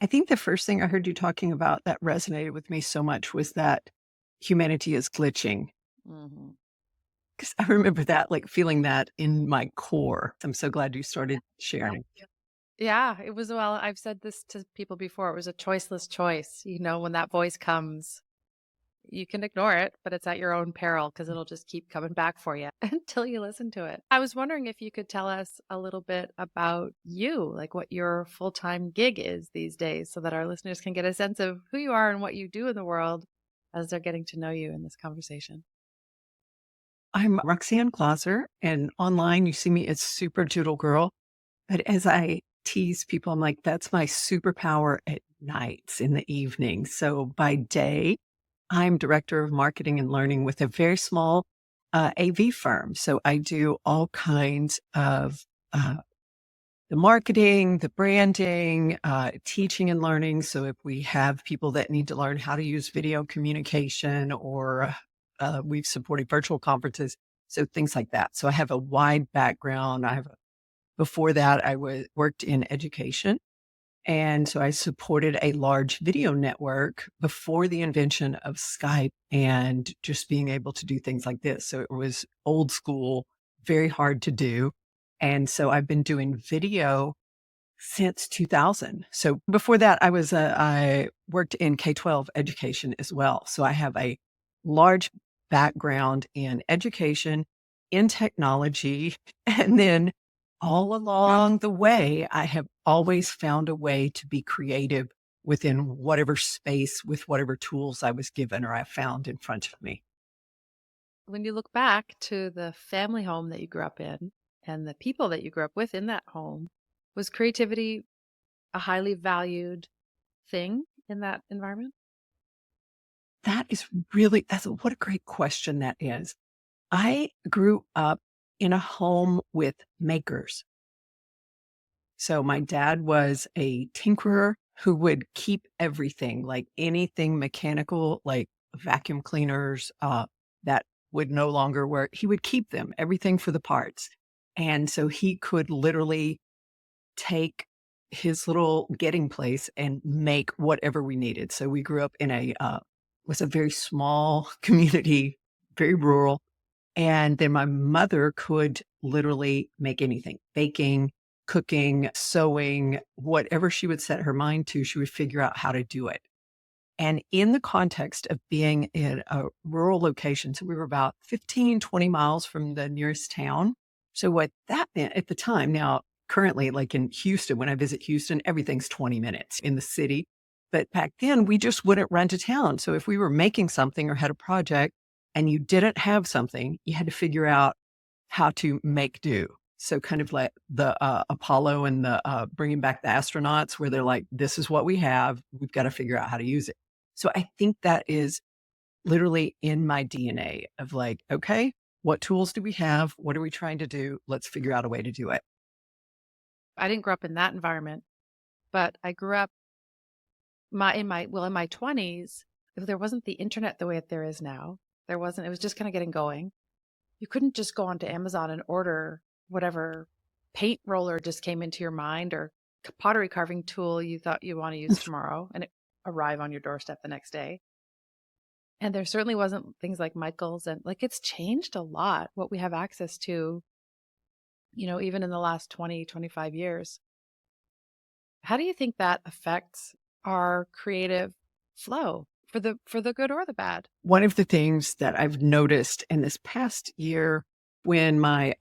I think the first thing I heard you talking about that resonated with me so much was that humanity is glitching. Mhm. 'Cause I remember that, like, feeling that in my core. I'm so glad you started sharing. Yeah, it was well, I've said this to people before, it was a choiceless choice, when that voice comes, you can ignore it, but it's at your own peril because 'cause it'll just keep coming back for you until you listen to it. I was wondering if you could tell us a little bit about you, like what your full-time gig is these days so that our listeners can get a sense of who you are and what you do in the world as they're getting to know you in this conversation. I'm Roxanne Glaser, and online you see me as SuperdoodleGirl. But as I tease people, I'm like, that's my superpower at nights in the evening. So by day, I'm director of marketing and learning with a very small AV firm. So I do all kinds of uh, the marketing, the branding, teaching and learning. So if we have people that need to learn how to use video communication or we've supported virtual conferences, so things like that. So I have a wide background. Before that, I was worked in education. And so I supported a large video network before the invention of Skype and just being able to do things like this. So it was old school, very hard to do. And so I've been doing video since 2000. So before that, I worked in K-12 education as well. So I have a large background in education, in technology, and then all along the way, I have always found a way to be creative within whatever space with whatever tools I was given or I found in front of me. When you look back to the family home that you grew up in and the people that you grew up with in that home, was creativity a highly valued thing in that environment? What a great question that is. I grew up in a home with makers. So my dad was a tinkerer who would keep everything, like anything mechanical, like vacuum cleaners, that would no longer work. He would keep them, everything for the parts. And so he could literally take his little getting place and make whatever we needed. So we grew up in was a very small community, very rural, and then my mother could literally make anything, baking, cooking, sewing, whatever she would set her mind to, she would figure out how to do it. And in the context of being in a rural location, so we were about 15, 20 miles from the nearest town. So what that meant at the time, now currently, like in Houston, when I visit Houston, everything's 20 minutes in the city. But back then, we just wouldn't run to town. So if we were making something or had a project and you didn't have something, you had to figure out how to make do. So kind of like the Apollo and the bringing back the astronauts, where they're like, "This is what we have. We've got to figure out how to use it." So I think that is literally in my DNA of like, okay, what tools do we have? What are we trying to do? Let's figure out a way to do it. I didn't grow up in that environment, but I grew up in my 20s, if there wasn't the internet the way that there is now, there wasn't it was just kind of getting going. You couldn't just go onto Amazon and order whatever paint roller just came into your mind or pottery carving tool you thought you want to use tomorrow and it arrive on your doorstep the next day. And there certainly wasn't things like Michael's and like it's changed a lot what we have access to, even in the last 20, 25 years. How do you think that affects our creative flow for the good or the bad? One of the things that I've noticed in this past year when my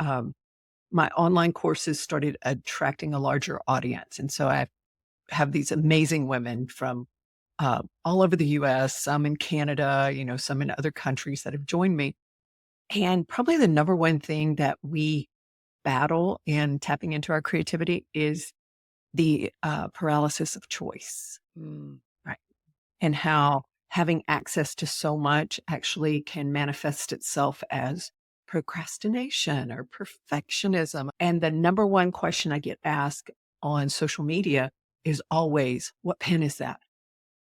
online courses started attracting a larger audience. And so I have these amazing women from all over the US, some in Canada, some in other countries that have joined me. And probably the number one thing that we battle in tapping into our creativity is the paralysis of choice, Mm. right? And how having access to so much actually can manifest itself as procrastination or perfectionism. And the number one question I get asked on social media is always, what pen is that?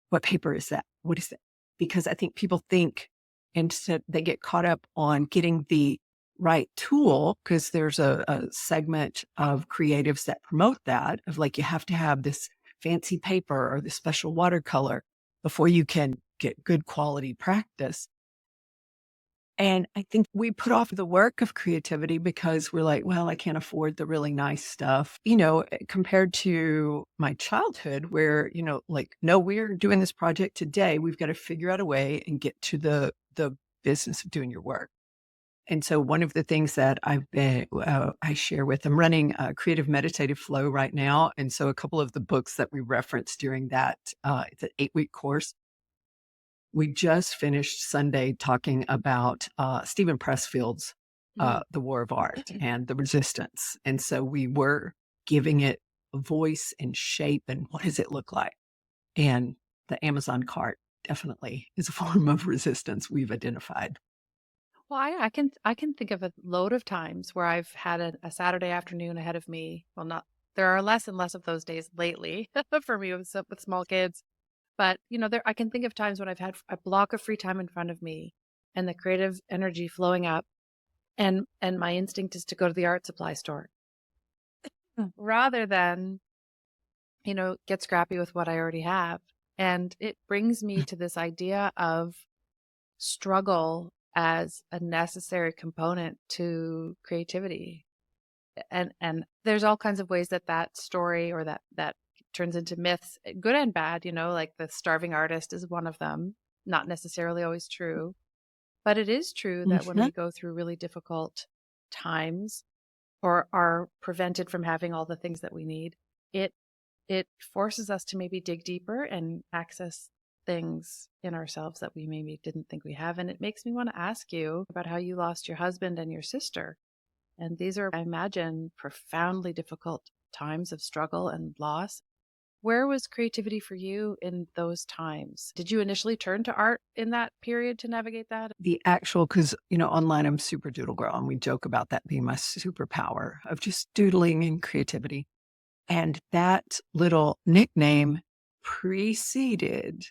What paper is that? What is that? Because I think people think instead they get caught up on getting the right tool because there's a segment of creatives that promote that of like, you have to have this fancy paper or the special watercolor before you can get good quality practice. And I think we put off the work of creativity because we're like, well, I can't afford the really nice stuff, compared to my childhood where, like, no, we're doing this project today. We've got to figure out a way and get to the business of doing your work. And so one of the things that I share with them running a creative meditative flow right now. And so a couple of the books that we referenced during that, it's an 8-week course. We just finished Sunday talking about Stephen Pressfield's Mm. The War of Art and the resistance. And so we were giving it a voice and shape and what does it look like? And the Amazon cart definitely is a form of resistance we've identified. Well, I can think of a load of times where I've had a Saturday afternoon ahead of me. Well, not there are less and less of those days lately for me with small kids. But there I can think of times when I've had a block of free time in front of me and the creative energy flowing up, and my instinct is to go to the art supply store rather than get scrappy with what I already have. And it brings me to this idea of struggle as a necessary component to creativity. And there's all kinds of ways that story or that turns into myths, good and bad, like the starving artist is one of them, not necessarily always true, but it is true that when Mhm. we go through really difficult times or are prevented from having all the things that we need, it it forces us to maybe dig deeper and access things in ourselves that we maybe didn't think we have. And it makes me want to ask you about how you lost your husband and your sister. And these are, I imagine, profoundly difficult times of struggle and loss. Where was creativity for you in those times? Did you initially turn to art in that period to navigate that? The actual, because, online I'm SuperdoodleGirl, and we joke about that being my superpower of just doodling and creativity. And that little nickname preceded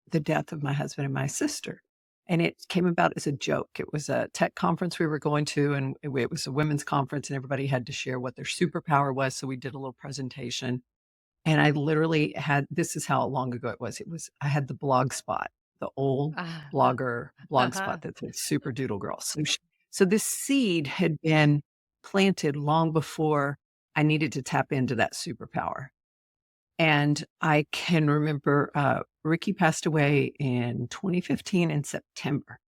the death of my husband and my sister. And it came about as a joke. It was a tech conference we were going to, and it was a women's conference, and everybody had to share what their superpower was. So we did a little presentation. And I literally had this is how long ago it was. I had the blog spot, the old Ah, blogger blog uh-huh. spot that said Super Doodle Girl. So this seed had been planted long before I needed to tap into that superpower. And I can remember Ricky passed away in 2015 in September.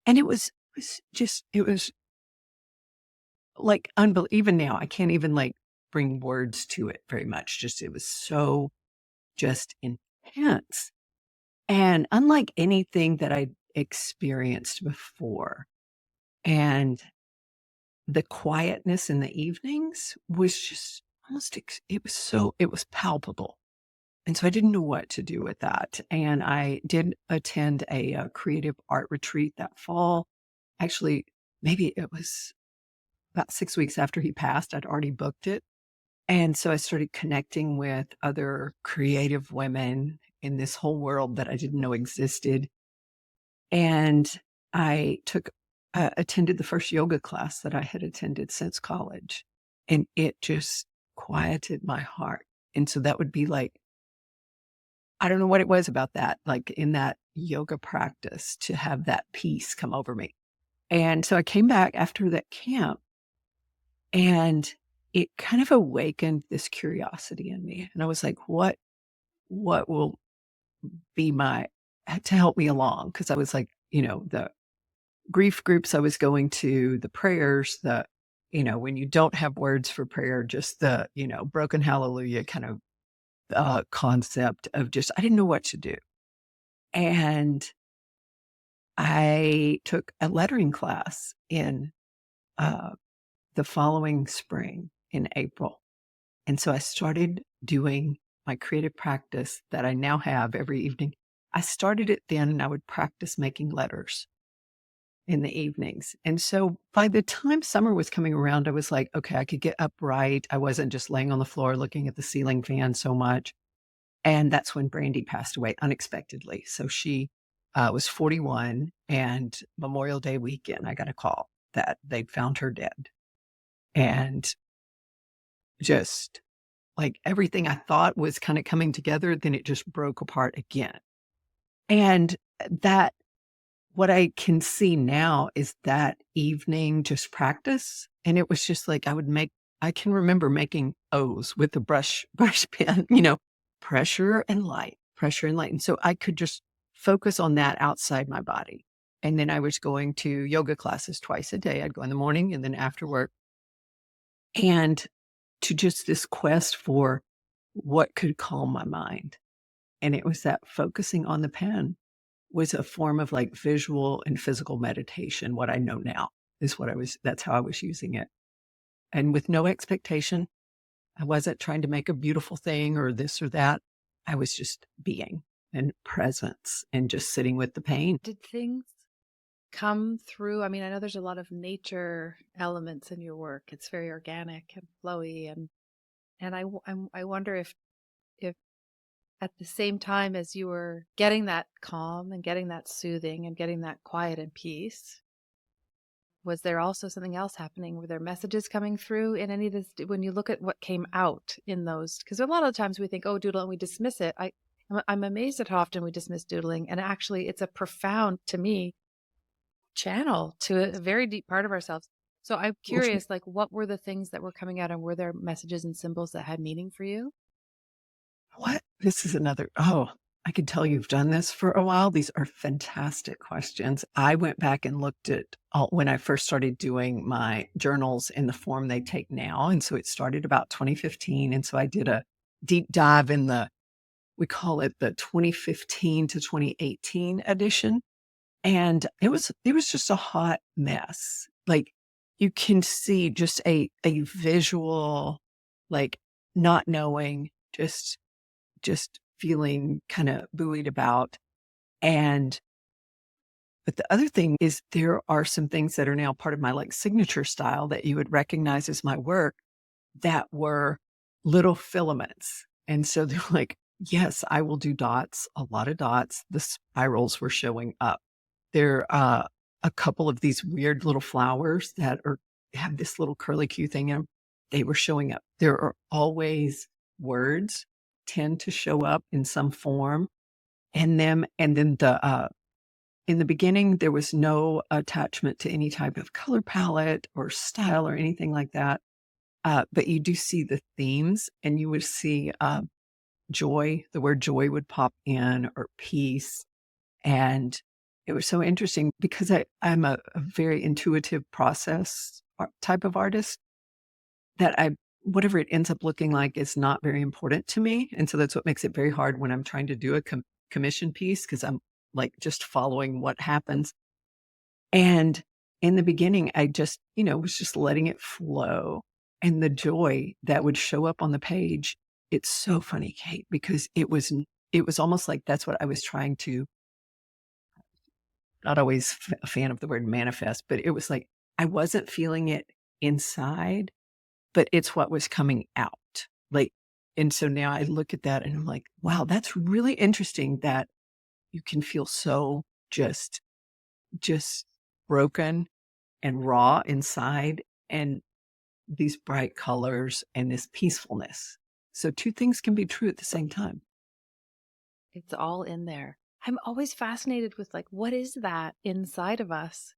And it was like unbelievable. Even now, I can't even like bring words to it very much. Just it was so just intense and unlike anything that I'd experienced before. And the quietness in the evenings was just almost, it was palpable. And so I didn't know what to do with that. And I did attend a creative art retreat that fall. Actually, maybe it was about 6 weeks after he passed. I'd already booked it. And so I started connecting with other creative women in this whole world that I didn't know existed. And I attended the first yoga class that I had attended since college. And it just quieted my heart. And so that would be like, I don't know what it was about that, like in that yoga practice to have that peace come over me. And so I came back after that camp and it kind of awakened this curiosity in me. And I was like, what will be my to help me along? Because I was like, the grief groups I was going to, the prayers, when you don't have words for prayer, just the, broken hallelujah kind of concept of just, I didn't know what to do. And I took a lettering class in uh, the following spring in April. And so I started doing my creative practice that I now have every evening. I started it then and I would practice making letters in the evenings. And so by the time summer was coming around, I was like, okay, I could get upright. I wasn't just laying on the floor looking at the ceiling fan so much. And that's when Brandy passed away unexpectedly. So she was 41, and Memorial Day weekend, I got a call that they'd found her dead. And just like everything I thought was kind of coming together, then it just broke apart again. And that what I can see now is that evening just practice, and it was just like I can remember making O's with the brush pen, pressure and light, pressure and light, and so I could just focus on that outside my body. And then I was going to yoga classes twice a day. I'd go in the morning and then after work, and to just this quest for what could calm my mind, and it was that focusing on the pen was a form of like visual and physical meditation. What I know now is that's how I was using it. And with no expectation, I wasn't trying to make a beautiful thing or this or that. I was just being and presence and just sitting with the pain. Did things come through? I mean, I know there's a lot of nature elements in your work. It's very organic and flowy, and I wonder if at the same time as you were getting that calm and getting that soothing and getting that quiet and peace, was there also something else happening? Were there messages coming through in any of this? When you look at what came out in those, because a lot of times we think, oh, doodle, and we dismiss it. I'm amazed at how often we dismiss doodling, and actually it's a profound, to me, channel to a very deep part of ourselves. So I'm curious, like, what were the things that were coming out, and were there messages and symbols that had meaning for you? What? This is oh, I can tell you've done this for a while. These are fantastic questions. I went back and looked at when I first started doing my journals in the form they take now. And so it started about 2015. And so I did a deep dive in we call it the 2015 to 2018 edition. And it was just a hot mess. Like you can see just a visual, like not knowing, just feeling kind of buoyed about. And but the other thing is there are some things that are now part of my like signature style that you would recognize as my work that were little filaments. And so they're like, yes, I will do dots, a lot of dots. The spirals were showing up. There a couple of these weird little flowers that have this little curly Q thing in them. They were showing up. There are always words tend to show up in some form. And then in the beginning, there was no attachment to any type of color palette or style or anything like that. But you do see the themes, and you would see joy. The word joy would pop in, or peace. And it was so interesting because I'm a very intuitive process type of artist that whatever it ends up looking like is not very important to me. And so that's what makes it very hard when I'm trying to do a commission piece, because I'm like just following what happens. And in the beginning, I just, was just letting it flow. And the joy that would show up on the page, it's so funny, Kate, because it was almost like that's what I was trying to, not always a fan of the word manifest, but it was like I wasn't feeling it inside, but it's what was coming out. Like, and so now I look at that and I'm like, wow, that's really interesting that you can feel so just broken and raw inside, and these bright colors and this peacefulness. So two things can be true at the same time. It's all in there. I'm always fascinated with, like, what is that inside of us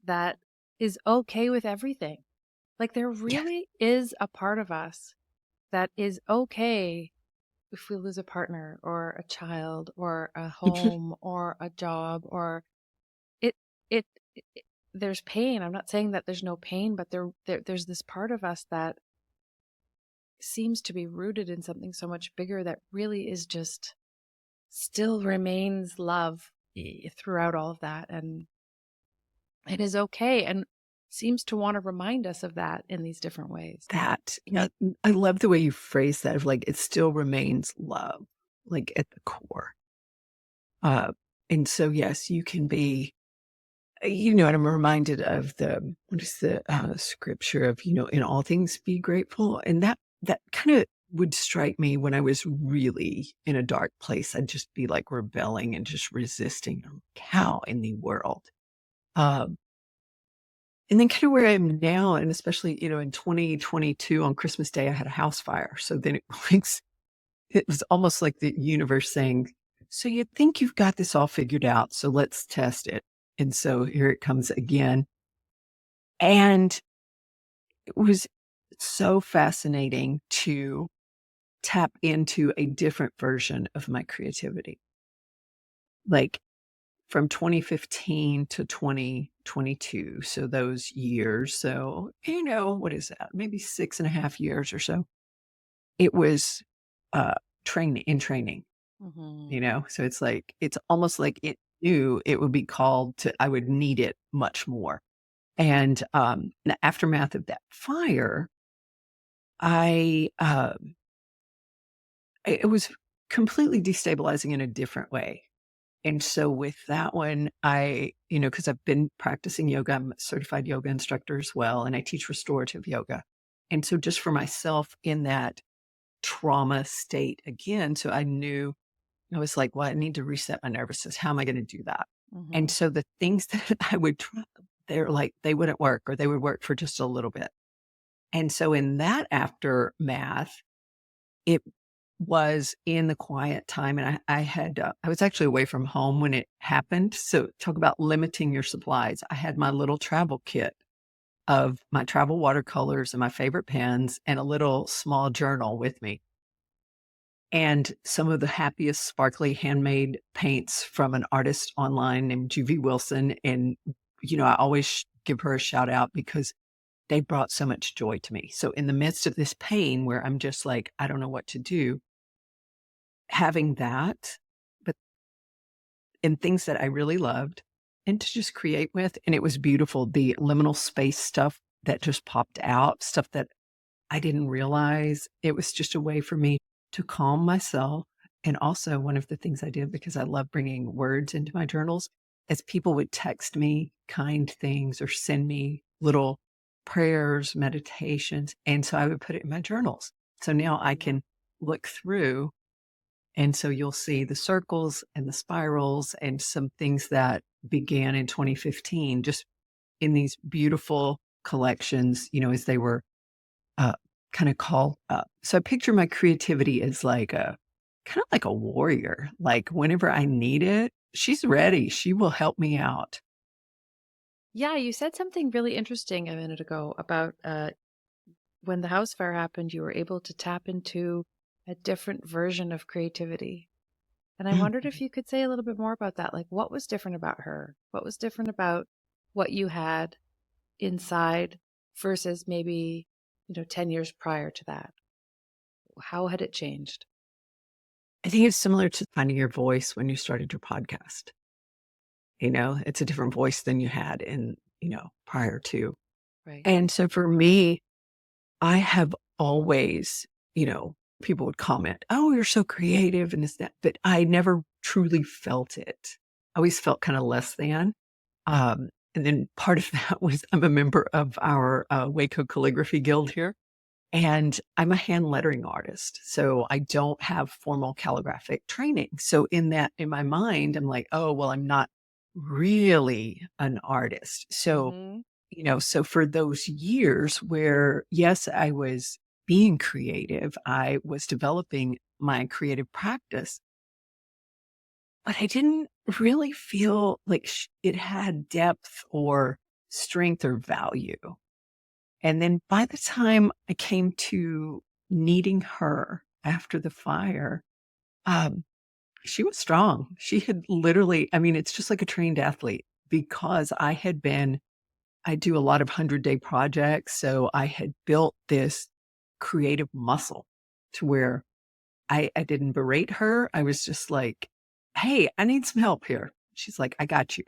that is okay with everything? Like, there Yeah. really is a part of us that is okay if we lose a partner or a child or a home or a job, or it, it, it there's pain. I'm not saying that there's no pain, but there's this part of us that seems to be rooted in something so much bigger that really is just still remains love throughout all of that, and it is okay, and seems to want to remind us of that in these different ways. Yeah, I love the way you phrase that, of like, it still remains love, like at the core. Uh, and so, yes, you can be, and I'm reminded of what is the scripture of, in all things be grateful. And that kind of would strike me when I was really in a dark place. I'd just be like rebelling and just resisting. How in the world? Um, And then kind of where I am now, and especially, in 2022 on Christmas Day, I had a house fire. So then it was almost like the universe saying, so you think you've got this all figured out. So let's test it. And so here it comes again. And it was so fascinating to tap into a different version of my creativity. Like from 2015 to 2022. So those years. So, what is that? Maybe 6.5 years or so. It was training, Mm-hmm. So it's like, it's almost like it knew it would be called to, I would need it much more. And in the aftermath of that fire, I, it was completely destabilizing in a different way. And so with that one, because I've been practicing yoga, I'm a certified yoga instructor as well, and I teach restorative yoga. And so just for myself in that trauma state again, so I knew I was like, well, I need to reset my nervous system. How am I going to do that? Mm-hmm. And so the things that I would try, they're like, they wouldn't work or they would work for just a little bit. And so in that aftermath, it was in the quiet time, and I was actually away from home when it happened, so talk about limiting your supplies. I had my little travel kit of my travel watercolors and my favorite pens and a little small journal with me, and some of the happiest sparkly handmade paints from an artist online named Juvie Wilson, and, I always give her a shout out because they brought so much joy to me. So in the midst of this pain where I'm just like, I don't know what to do, having that, but and things that I really loved and to just create with. And it was beautiful. The liminal space stuff that just popped out, stuff that I didn't realize. It was just a way for me to calm myself. And also, one of the things I did because I love bringing words into my journals is people would text me kind things or send me little prayers, meditations. And so I would put it in my journals. So now I can look through, and so you'll see the circles and the spirals and some things that began in 2015, just in these beautiful collections, as they were uh, kind of called up. So I picture my creativity as like a kind of like a warrior. Like whenever I need it, she's ready. She will help me out. Yeah, you said something really interesting a minute ago about when the house fire happened, you were able to tap into a different version of creativity. And I wondered if you could say a little bit more about that. Like, what was different about her? What was different about what you had inside versus maybe, 10 years prior to that? How had it changed? I think it's similar to finding your voice when you started your podcast. It's a different voice than you had prior to. Right. And so for me, I have always, people would comment, "Oh, you're so creative," and this, that, but I never truly felt it. I always felt kind of less than. And then part of that was I'm a member of our Waco Calligraphy Guild here, and I'm a hand lettering artist. So I don't have formal calligraphic training. So in my mind, I'm like, oh, well, I'm not really an artist. So Mm-hmm. so for those years where, yes, I was being creative, I was developing my creative practice, but I didn't really feel like it had depth or strength or value. And then by the time I came to needing her after the fire, um, she was strong. She had literally, I mean, it's just like a trained athlete because I do a lot of 100-day projects. So I had built this creative muscle to where I didn't berate her. I was just like, hey, I need some help here. She's like, I got you.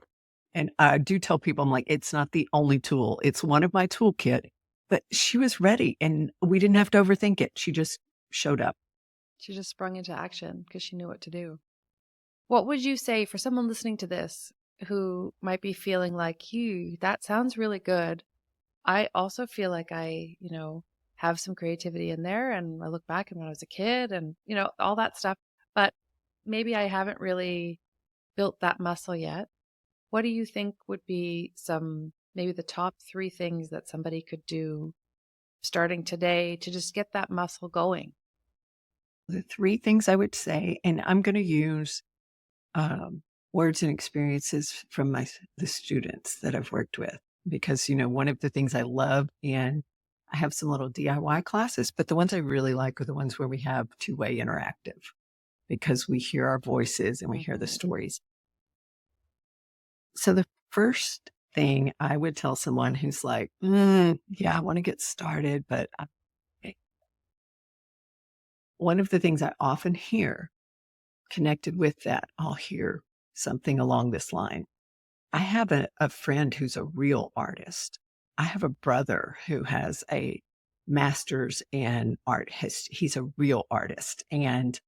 And I do tell people, I'm like, it's not the only tool. It's one of my toolkit, but she was ready and we didn't have to overthink it. She just showed up. She just sprung into action because she knew what to do. What would you say for someone listening to this who might be feeling like, that sounds really good. I also feel like I, have some creativity in there. And I look back and when I was a kid and, all that stuff. But maybe I haven't really built that muscle yet. What do you think would be some maybe the top 3 things that somebody could do starting today to just get that muscle going? The three things I would say, and I'm going to use um, words and experiences from the students that I've worked with, because one of the things I love, and I have some little DIY classes, but the ones I really like are the ones where we have two-way interactive, because we hear our voices and we hear the Mhm. stories. So the first thing I would tell someone who's like, yeah, I want to get started, but one of the things I often hear connected with that, I'll hear something along this line. I have a friend who's a real artist. I have a brother who has a master's in art. He's a real artist. And,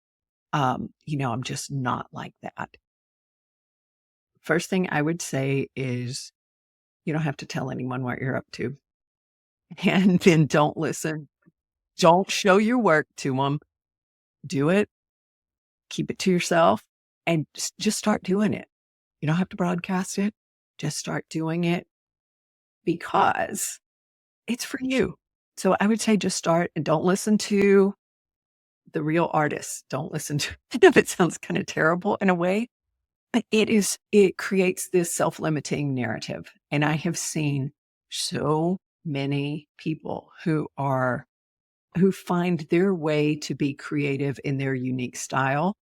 I'm just not like that. First thing I would say is you don't have to tell anyone what you're up to. And then don't listen. Don't show your work to them. Do it, keep it to yourself, and just start doing it. You don't have to broadcast it. Just start doing it because it's for you. So I would say just start and don't listen to the real artists. Don't listen to I know it sounds kind of terrible in a way, but it creates this self-limiting narrative. And I have seen so many people who find their way to be creative in their unique style,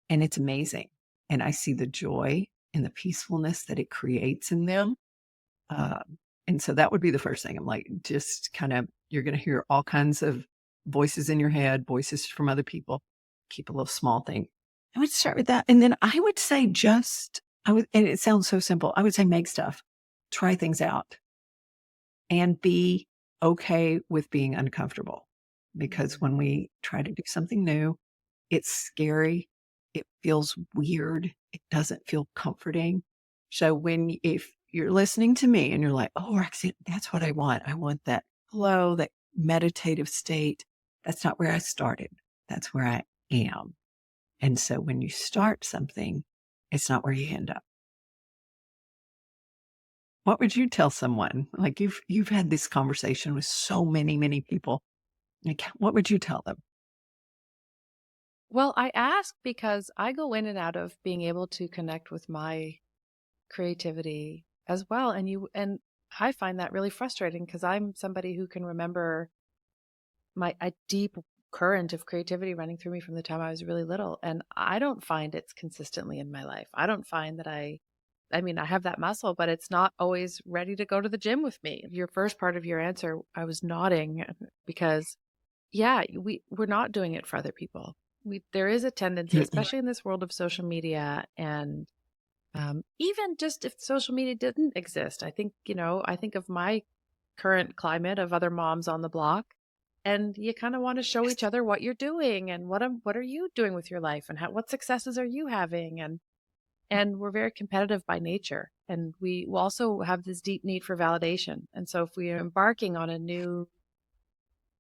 and it's amazing. And I see the joy and the peacefulness that it creates in them. And so that would be the first thing. I'm like, just kind of, you're going to hear all kinds of voices in your head, voices from other people. Keep a little small thing. I would start with that. And then I would say and it sounds so simple. I would say make stuff, try things out, and be okay with being uncomfortable. Because when we try to do something new, it's scary. It feels weird. It doesn't feel comforting. So if you're listening to me and you're like, oh, Roxanne, that's what I want. I want that flow, that meditative state. That's not where I started. That's where I am. And so when you start something, it's not where you end up. What would you tell someone? Like you've had this conversation with so many, many people. Like, what would you tell them? Well, I ask because I go in and out of being able to connect with my creativity as well. And I find that really frustrating because I'm somebody who can remember a deep current of creativity running through me from the time I was really little. And I don't find it's consistently in my life. I don't find that I mean, I have that muscle, but it's not always ready to go to the gym with me. Your first part of your answer, I was nodding because yeah, we're not doing it for other people. There is a tendency, especially in this world of social media, and even just if social media didn't exist, I think I think of my current climate of other moms on the block, and you kind of want to show each other what you're doing and what are you doing with your life and what successes are you having, and we're very competitive by nature, and we also have this deep need for validation. And so if we are embarking on a new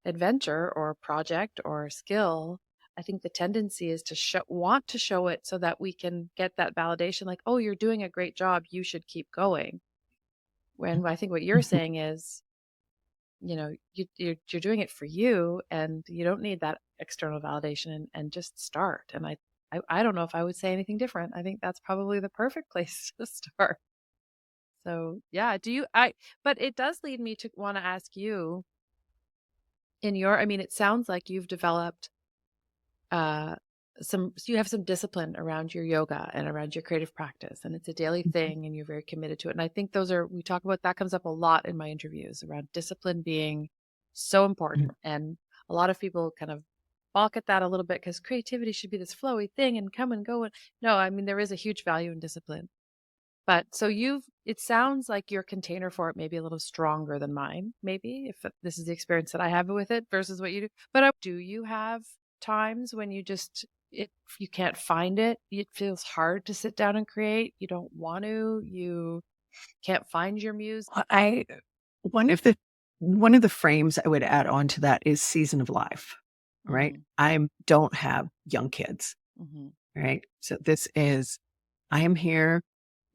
adventure or project or skill, I think the tendency is to want to show it so that we can get that validation, like, oh, you're doing a great job, you should keep going. When I think what you're saying is, you're doing it for you, and you don't need that external validation, and just start. And I don't know if I would say anything different. I think that's probably the perfect place to start. So yeah, but it does lead me to want to ask you, I mean, it sounds like you've developed uh you have some discipline around your yoga and around your creative practice, and it's a daily thing and you're very committed to it. And I think we talk about that, comes up a lot in my interviews around discipline being so important. And a lot of people kind of balk at that a little bit because creativity should be this flowy thing and come and go. And no, I mean, there is a huge value in discipline. But so it sounds like your container for it may be a little stronger than mine, maybe, if this is the experience that I have with it versus what you do. But do you have times when if you can't find it, it feels hard to sit down and create? You don't want to, you can't find your muse? I one of the one of the frames I would add on to that is season of life, right? Mm-hmm. I don't have young kids, Mm-hmm. right? So I am here.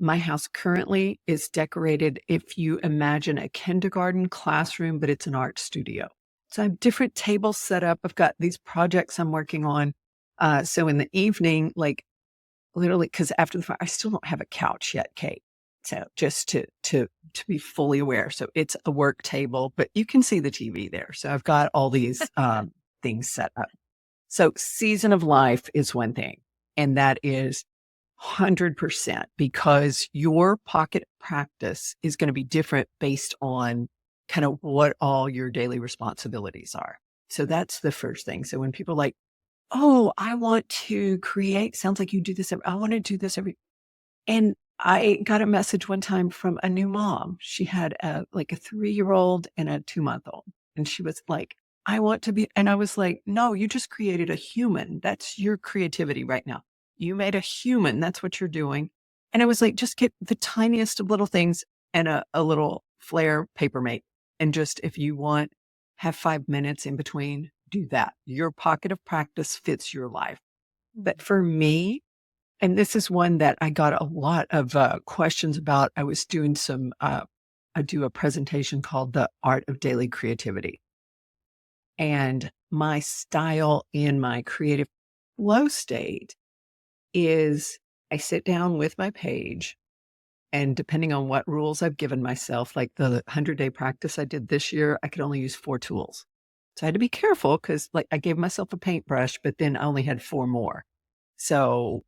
My house currently is decorated, if you imagine a kindergarten classroom, but it's an art studio. So I have different tables set up. I've got these projects I'm working on. So in the evening, like literally, because after the fire, I still don't have a couch yet, Kate. So just to be fully aware. So it's a work table, but you can see the TV there. So I've got all these things set up. So season of life is one thing, and that is 100% because your pocket practice is going to be different based on kind of what all your daily responsibilities are. So that's the first thing. So when people are like, oh, I want to create, sounds like you do this. I want to do this every, and I got a message one time from a new mom. She had like a 3-year-old and a 2-month-old. And she was like, I want to be, and I was like, no, you just created a human. That's your creativity right now. You made a human. That's what you're doing. And I was like, just get the tiniest of little things and a little flare paper mate. And just, if you want, have 5 minutes in between, do that. Your pocket of practice fits your life. But for me, and this is one that I got a lot of questions about. I was doing I do a presentation called The Art of Daily Creativity. And my style in my creative flow state is I sit down with my page, and depending on what rules I've given myself, like the 100-day practice I did this year, I could only use 4 tools. So I had to be careful because like I gave myself a paintbrush, but then I only had 4 more. So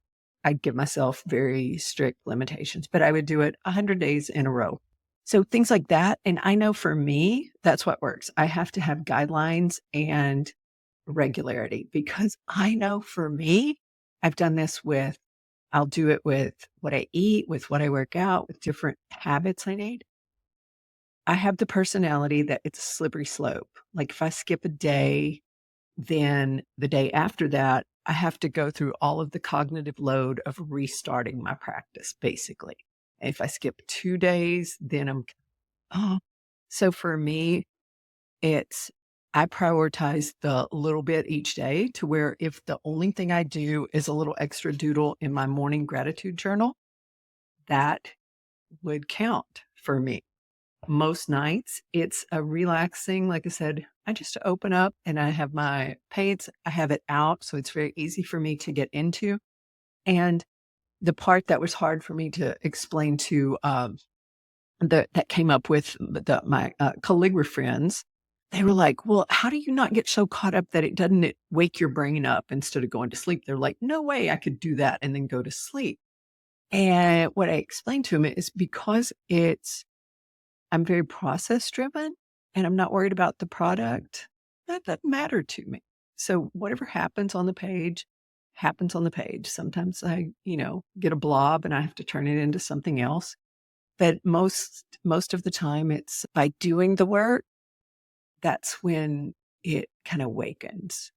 I'd give myself very strict limitations, but I would do it 100 days in a row. So things like that. And I know for me, that's what works. I have to have guidelines and regularity because I know for me, I've done this with, I'll do it with what I eat, with what I work out, with different habits I need. I have the personality that it's a slippery slope. Like if I skip a day, then the day after that, I have to go through all of the cognitive load of restarting my practice, basically. And if I skip 2 days, then oh. So for me, it's, I prioritize the little bit each day to where if the only thing I do is a little extra doodle in my morning gratitude journal, that would count for me. Most nights, it's a relaxing, like I said, I just open up and I have my paints, I have it out. So it's very easy for me to get into. And the part that was hard for me to explain to that came up with my calligrapher friends, they were like, well, how do you not get so caught up that it wake your brain up instead of going to sleep? They're like, no way I could do that and then go to sleep. And what I explained to them is because I'm very process driven and I'm not worried about the product. That doesn't matter to me. So whatever happens on the page happens on the page. Sometimes I, get a blob and I have to turn it into something else. But most of the time it's by doing the work, that's when it kind of wakens.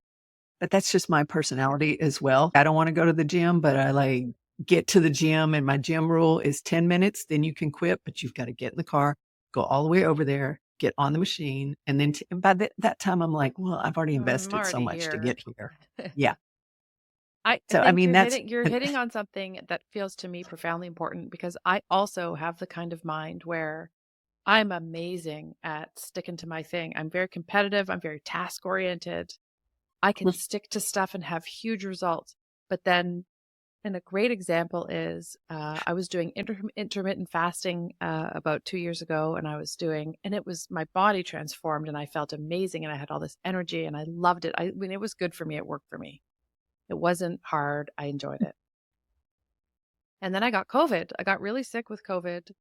But that's just my personality as well. I don't want to go to the gym, but I like get to the gym and my gym rule is 10 minutes, then you can quit, but you've got to get in the car, go all the way over there, get on the machine. And then and by that time, I'm like, well, I've already I'm invested so already much to here. get here. Yeah. I So, I think mean, that's, you're hitting on something that feels to me profoundly important because I also have the kind of mind where I'm amazing at sticking to my thing. I'm very competitive, I'm very task oriented. I can stick to stuff and have huge results. But then, and a great example is I was doing intermittent fasting about 2 years ago, and and it was my body transformed, and I felt amazing, and I had all this energy, and I loved it. I mean, it was good for me. It worked for me. It wasn't hard. I enjoyed it. And then I got COVID. I got really sick with COVID.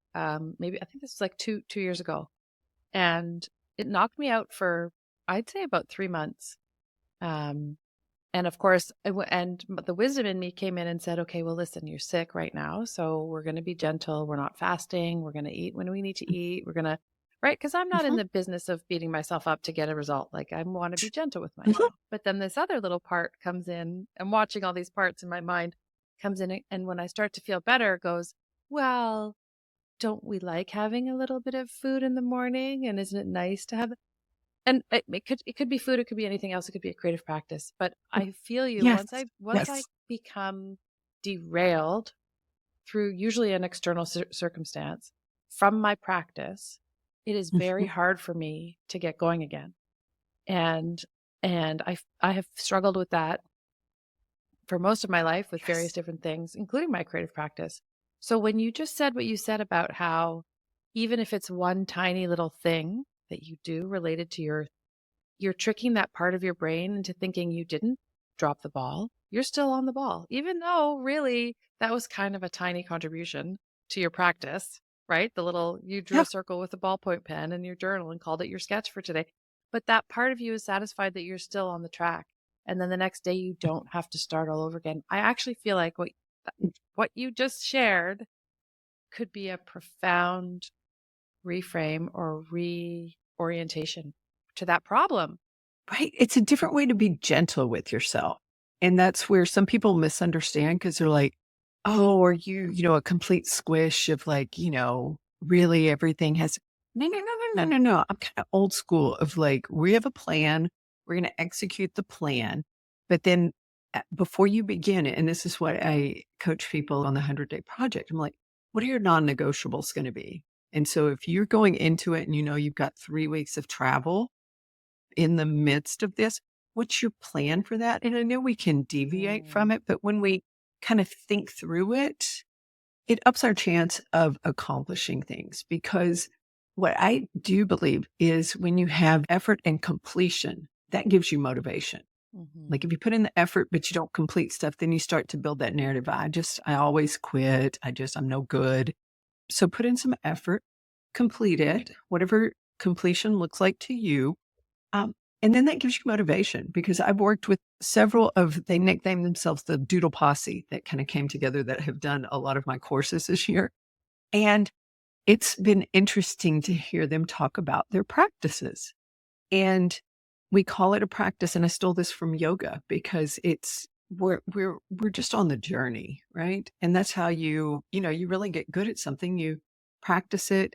Maybe I think this was like two years ago, and it knocked me out for I'd say about 3 months. Um, And of course, the wisdom in me came in and said, okay, well, listen, you're sick right now. So we're going to be gentle. We're not fasting. We're going to eat when we need to eat. We're going to, right? Because I'm not in Mhm, the business of beating myself up to get a result. Like I want to be gentle with mhm. myself. But then this other little part comes in. I'm watching all these parts in my mind comes in. And when I start to feel better, it goes, well, don't we like having a little bit of food in the morning? And isn't it nice to have and it could be food, it could be anything else, it could be a creative practice. But I feel you Yes. once I Yes. become derailed, through usually an external circumstance from my practice, it is very Mhm. hard for me to get going again. And I have struggled with that for most of my life with various Yes. different things, including my creative practice. So when you just said what you said about how even if it's one tiny little thing that you do related to you're tricking that part of your brain into thinking you didn't drop the ball. You're still on the ball, even though really that was kind of a tiny contribution to your practice, right? The little, you drew a Yeah. circle with a ballpoint pen in your journal and called it your sketch for today. But that part of you is satisfied that you're still on the track. And then the next day you don't have to start all over again. I actually feel like what you just shared could be a profound reframe or reorientation to that problem. Right. It's a different way to be gentle with yourself. And that's where some people misunderstand because they're like, oh, are you, a complete squish of like, really everything has no, no, no, no, no, no, no. I'm kind of old school of like, we have a plan. We're going to execute the plan. But then before you begin, and this is what I coach people on the 100-day project, I'm like, what are your non negotiables going to be? And so if you're going into it and you've got 3 weeks of travel, in the midst of this, what's your plan for that? And I know we can deviate Mm. from it, but when we kind of think through it, it ups our chance of accomplishing things because what I do believe is when you have effort and completion, that gives you motivation. Mhm. Like if you put in the effort, but you don't complete stuff, then you start to build that narrative. I always quit. I'm no good. So put in some effort, complete it, whatever completion looks like to you, um, and then that gives you motivation because I've worked with several of they nicknamed themselves the Doodle Posse that kind of came together that have done a lot of my courses this year. And it's been interesting to hear them talk about their practices. And we call it a practice. And I stole this from yoga because we're just on the journey, right? And that's how you really get good at something. You practice it.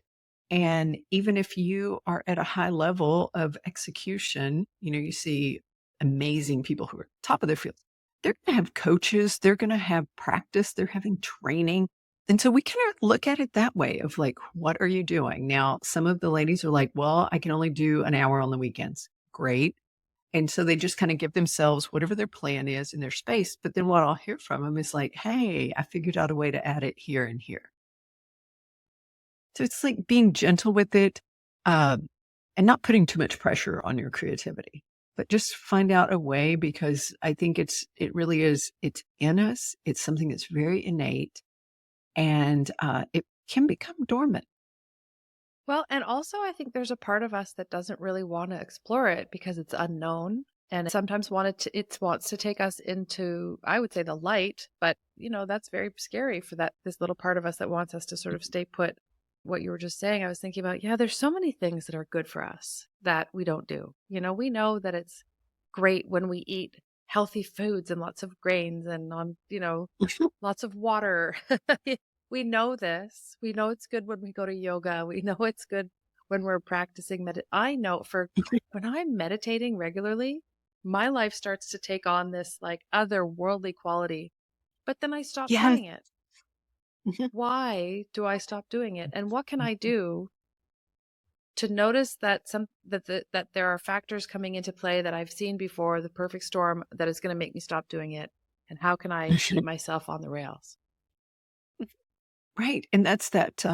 And even if you are at a high level of execution, you see amazing people who are top of their field. They're going to have coaches, they're going to have practice, they're having training. And so we kind of look at it that way of like, what are you doing? Now, some of the ladies are like, well, I can only do an hour on the weekends. Great. And so they just kind of give themselves whatever their plan is in their space. But then what I'll hear from them is like, hey, I figured out a way to add it here and here. So it's like being gentle with it, um, and not putting too much pressure on your creativity, but just find out a way because I think it really is, it's in us. It's something that's very innate and it can become dormant. Well, and also I think there's a part of us that doesn't really want to explore it because it's unknown and sometimes it wants to take us into, I would say, the light, but that's very scary for this little part of us that wants us to sort of stay put. What you were just saying, I was thinking about, yeah, there's so many things that are good for us that we don't do. We know that it's great when we eat healthy foods and lots of grains and lots of water. We know this. We know it's good when we go to yoga. We know it's good when we're practicing I know for when I'm meditating regularly, my life starts to take on this like otherworldly quality, but then I stop Yes. doing it. Why do I stop doing it? And what can I do to notice that there are factors coming into play that I've seen before, the perfect storm that is going to make me stop doing it? And how can I keep myself on the rails? Right. And that's that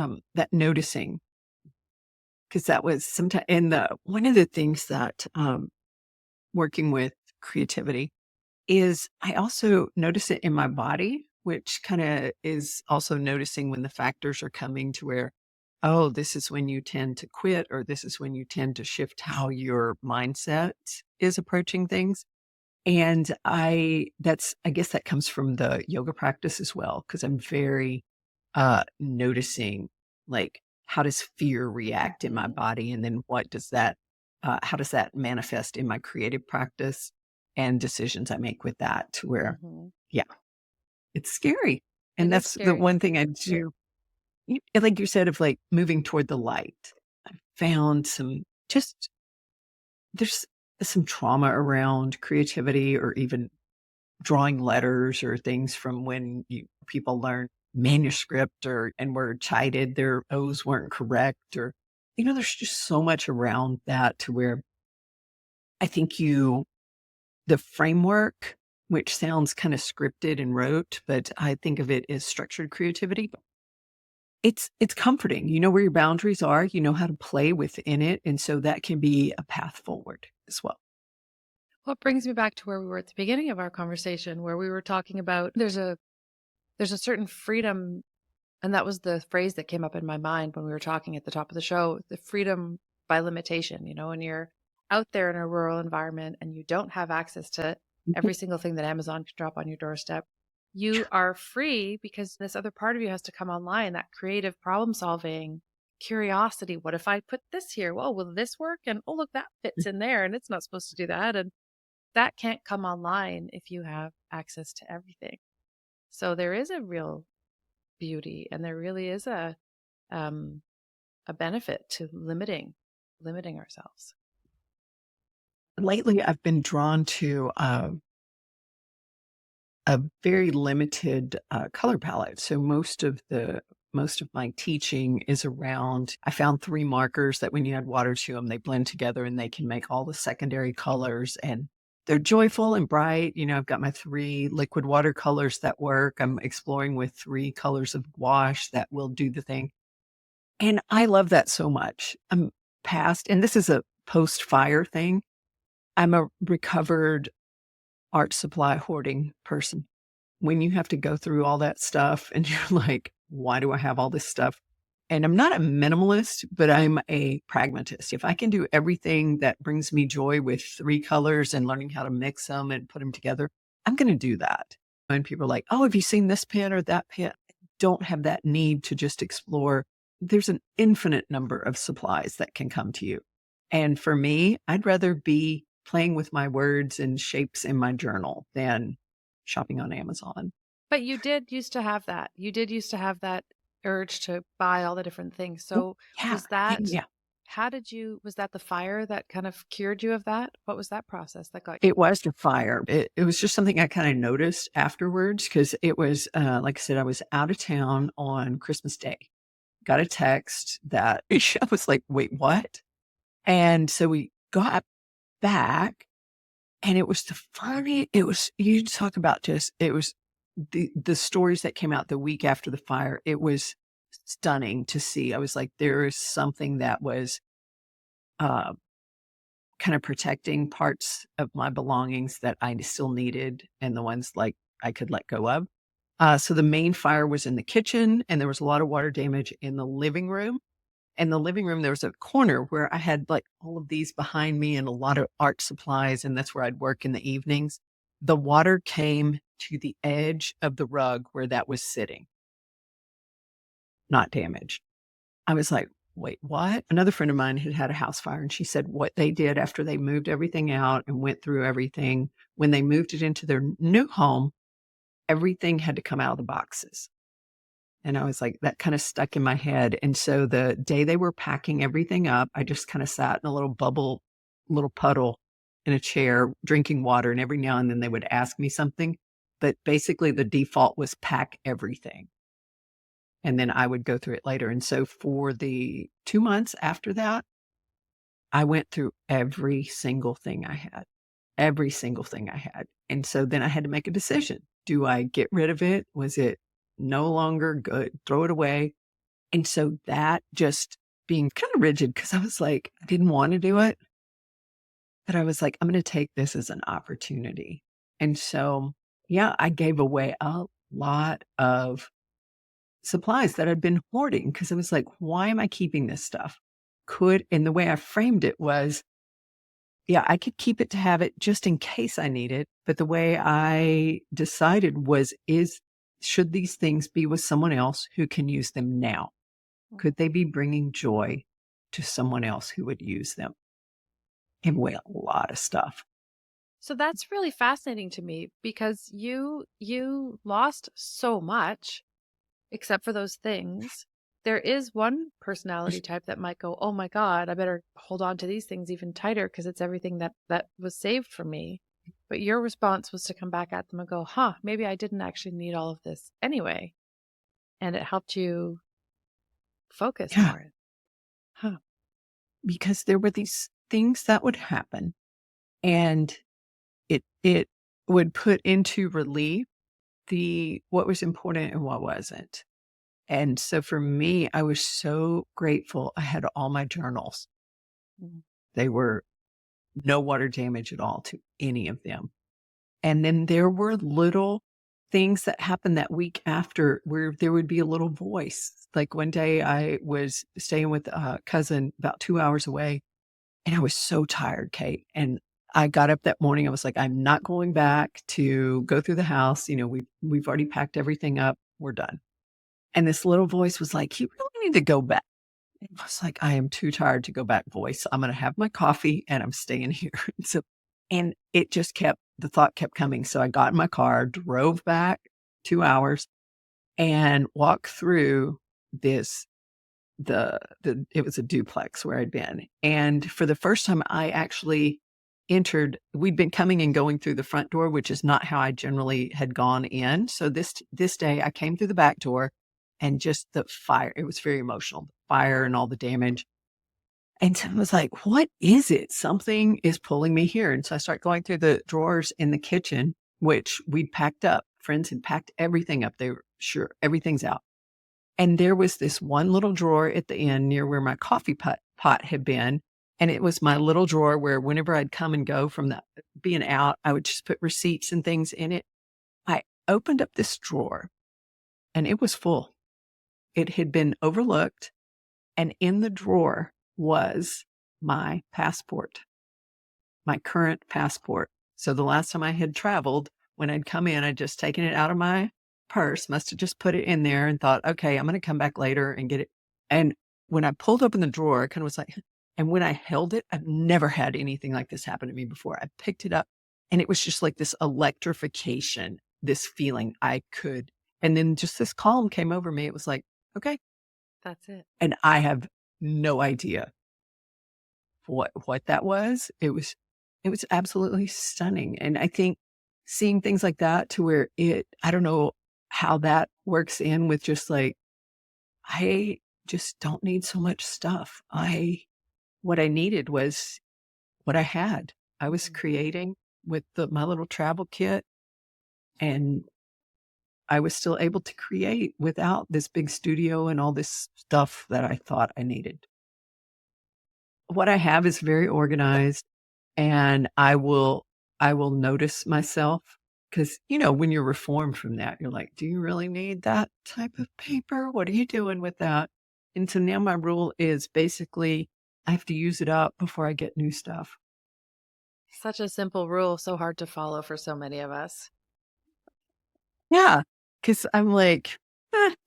noticing because that was sometimes and the one of the things that working with creativity is I also notice it in my body, which kind of is also noticing when the factors are coming to where, oh, this is when you tend to quit, or this is when you tend to shift how your mindset is approaching things. And I guess that comes from the yoga practice as well, because I'm very noticing like how does fear react in my Mhm. body? And then how does that manifest in my creative practice and decisions I make with that to where, Mhm. yeah, it's scary. It And is that's the scary. one thing I do, like you said, of like moving toward the light. I found there's some trauma around creativity or even drawing letters or things from when people learn manuscript and were chided, their O's weren't correct, or, there's just so much around that to where I think the framework, which sounds kind of scripted and rote, but I think of it as structured creativity. It's comforting. You know where your boundaries are, you know how to play within it, and so that can be a path forward as well. Well, it brings me back to where we were at the beginning of our conversation, where we were talking about there's a certain freedom, and that was the phrase that came up in my mind when we were talking at the top of the show, the freedom by limitation. When you're out there in a rural environment and you don't have access to Mhm. every single thing that Amazon can drop on your doorstep, you are free because this other part of you has to come online, that creative problem solving, curiosity. What if I put this here? Well, will this work? And oh, look, that fits in there and it's not supposed to do that. And that can't come online if you have access to everything. So there is a real beauty, and there really is um, a benefit to limiting ourselves. Lately, I've been drawn to a very limited color palette. So most of my teaching is around. I found three markers that when you add water to them, they blend together and they can make all the secondary colors. And they're joyful and bright. I've got my three liquid watercolors that work. I'm exploring with three colors of gouache that will do the thing. And I love that so much. I'm past, and this is a post fire thing. I'm a recovered art supply hoarding person. When you have to go through all that stuff and you're like, why do I have all this stuff? And I'm not a minimalist, but I'm a pragmatist. If I can do everything that brings me joy with three colors and learning how to mix them and put them together, I'm going to do that. And people are like, oh, have you seen this pen or that pen? I don't have that need to just explore. There's an infinite number of supplies that can come to you. And for me, I'd rather be playing with my words and shapes in my journal than shopping on Amazon. But you did used to have that. You did used to have that urge to buy all the different things. Oh, So yeah, was that, yeah. was that the fire that kind of cured you of that? What was that process that got It was the fire. It was just something I kinda noticed afterwards because it was, like I said, I was out of town on Christmas Day. Got a text that I was like, "Wait, what?" And so we got back, and it was you talk about just it was the stories that came out the week after the fire, it was stunning to see. I was like, there is something that was, uh kind of protecting parts of my belongings that I still needed and the ones like I could let go of. So the main fire was in the kitchen and there was a lot of water damage in the living room. In the living room, there was a corner where I had like all of these behind me and a lot of art supplies, and that's where I'd work in the evenings. The water came to the edge of the rug where that was sitting, not damaged. I was like, "Wait, what?" Another friend of mine had had a house fire, and she said what they did after they moved everything out and went through everything, when they moved it into their new home, everything had to come out of the boxes. And I was like, that kinda stuck in my head, and so the day they were packing everything up, I just kinda sat in a little puddle in a chair drinking water, and every now and then they would ask me something, but basically the default was pack everything. And then I would go through it later. And so for the 2 months after that, I went through every single thing I had, every single thing I had. And so then I had to make a decision. Do I get rid of it? Was it no longer good? Throw it away. And so that just being kind of rigid because I was like, I didn't want to do it, but I was like, I'm going to take this as an opportunity. And so, yeah, I gave away a lot of supplies that I'd been hoarding because I was like, why am I keeping this stuff? And the way I framed it was, yeah, I could keep it to have it just in case I need it. But the way I decided was, should these things be with someone else who can use them now? Could they be bringing joy to someone else who would use them? And weigh a lot of stuff. So that's really fascinating to me because you lost so much except for those things. There is one personality type that might go, "Oh my God, I better hold on to these things even tighter because it's everything that was saved for me." But your response was to come back at them and go, "Huh, maybe I didn't actually need all of this anyway." and it helped you focus Yeah, more. Huh. because there were these things that would happen, and it would put into relief the what was important and what wasn't. And so for me, I was so grateful I had all my journals. Mm. They were no water damage at all to any of them. And then there were little things that happened that week after where there would be a little voice. Like one day I was staying with a cousin about 2 hours away, and I was so tired, Kate. And I got up that morning. I was like, I'm not going back to go through the house. We've already packed everything up. We're done. And this little voice was like, you really need to go back. I was like, I am too tired to go back, voice. I'm going to have my coffee and I'm staying here. So, and it just the thought kept coming. So I got in my car, drove back 2 hours and walked through this, it was a duplex where I'd been. And for the first time, I actually we'd been coming and going through the front door, which is not how I generally had gone in. So this day I came through the back door, and just the fire, it was very emotional, the fire and all the damage. And so I was like, what is it? Something is pulling me here. And so I start going through the drawers in the kitchen, which we'd packed up. Friends had packed everything up. They were sure everything's out. And there was this one little drawer at the end near where my coffee pot had been. And it was my little drawer where whenever I'd come and go from that being out, I would just put receipts and things in it. I opened up this drawer and it was full. It had been overlooked. And in the drawer was my passport, my current passport. So the last time I had traveled, when I'd come in, I'd just taken it out of my purse, must have just put it in there and thought, okay, I'm going to come back later and get it. And when I pulled open the drawer, I kind of was like, and when I held it, I've never had anything like this happen to me before. I picked it up and it was just like this electrification, this feeling I could. And then just this calm came over me. It was like, okay. That's it. And I have no idea what that was. It was absolutely stunning. And I think seeing things like that to where I don't know how that works in with just like, I just don't need so much stuff. What I needed was what I had. I was Mhm. creating with my little travel kit, and I was still able to create without this big studio and all this stuff that I thought I needed. What I have is very organized, and I will notice myself because, when you're reformed from that, you're like, "Do you really need that type of paper? What are you doing with that?" And so now my rule is basically I have to use it up before I get new stuff. Such a simple rule, so hard to follow for so many of us. Yeah, because 'cause I'm like,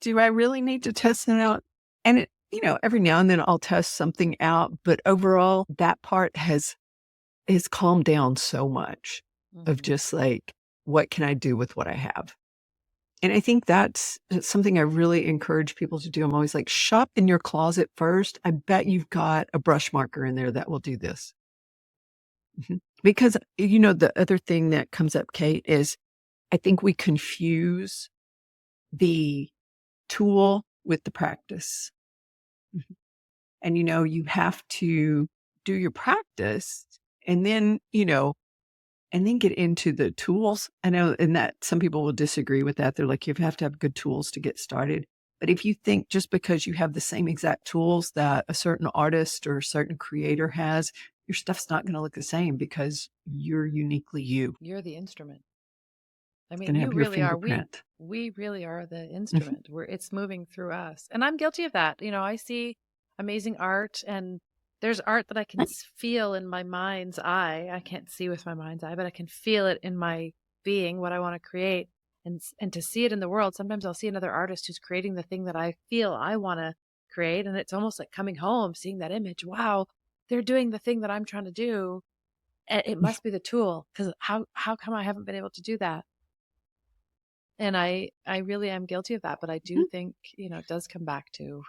do I really need to test it out?" And every now and then I'll test something out, but overall, that part has calmed down so much of Mhm. just like, what can I do with what I have? And I think that's something I really encourage people to do. I'm always like, shop in your closet first. I bet you've got a brush marker in there that will do this. Mhm. Because, the other thing that comes up, Kate, is I think we confuse the tool with the practice. Mhm. And, you have to do your practice and then get into the tools. I know, and that some people will disagree with that. They're like, you have to have good tools to get started. But if you think just because you have the same exact tools that a certain artist or a certain creator has, your stuff's not going to look the same because you're uniquely you. You're the instrument. I It's mean, going to you have your really are. We fingerprint. we really are the Mhm. instrument. It's moving through us. And I'm guilty of that. I see amazing art, and there's art that I can feel in my mind's eye. I can't see with my mind's eye, but I can feel it in my being what I want to create, and to see it in the world. Sometimes I'll see another artist who's creating the thing that I feel I want to create, and it's almost like coming home, seeing that image. Wow, they're doing the thing that I'm trying to do. And it must be the tool, because how come I haven't been able to do that? And I really am guilty of that, but I do think, it does come back to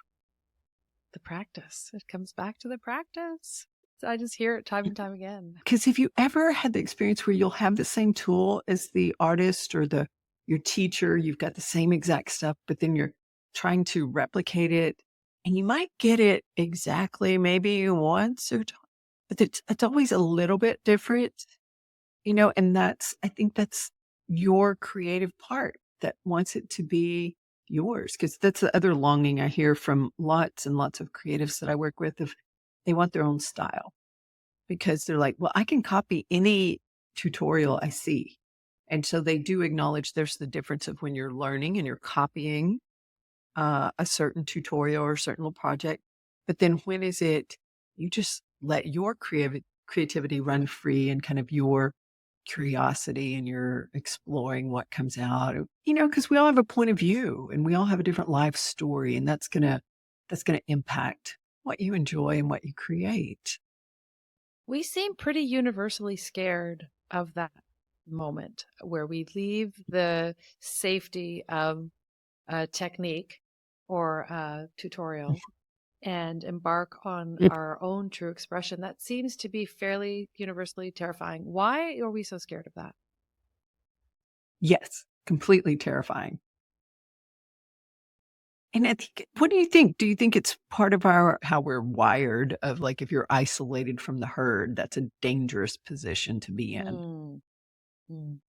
the practice. It comes back to the practice. So I just hear it time and time again. Because if you ever had the experience where you'll have the same tool as the artist or your teacher, you've got the same exact stuff, but then trying to replicate it, and you might get it exactly maybe once or twice, but it's always a little bit different, and I think that's your creative part that wants it to be yours, because that's the other longing I hear from lots and lots of creatives that I work with, if they want their own style, because they're like, "Well, I can copy any tutorial I see." And so they do acknowledge there's the difference of when you're learning and you're copying a certain tutorial or a certain little project. But then when is it you just let your creativity run free, and kind of your curiosity, and you're exploring what comes out, because we all have a point of view and we all have a different life story, and that's gonna impact what you enjoy and what you create. We seem pretty universally scared of that moment where we leave the safety of a technique or a tutorial and embark on Mm. our own true expression. That seems to be fairly universally terrifying. Why are we so scared of that? Yes, completely terrifying. And I think, what do you think? Do you think it's part of our how we're wired, of like, if you're isolated from the herd, that's a dangerous position to be in? Mm, mm.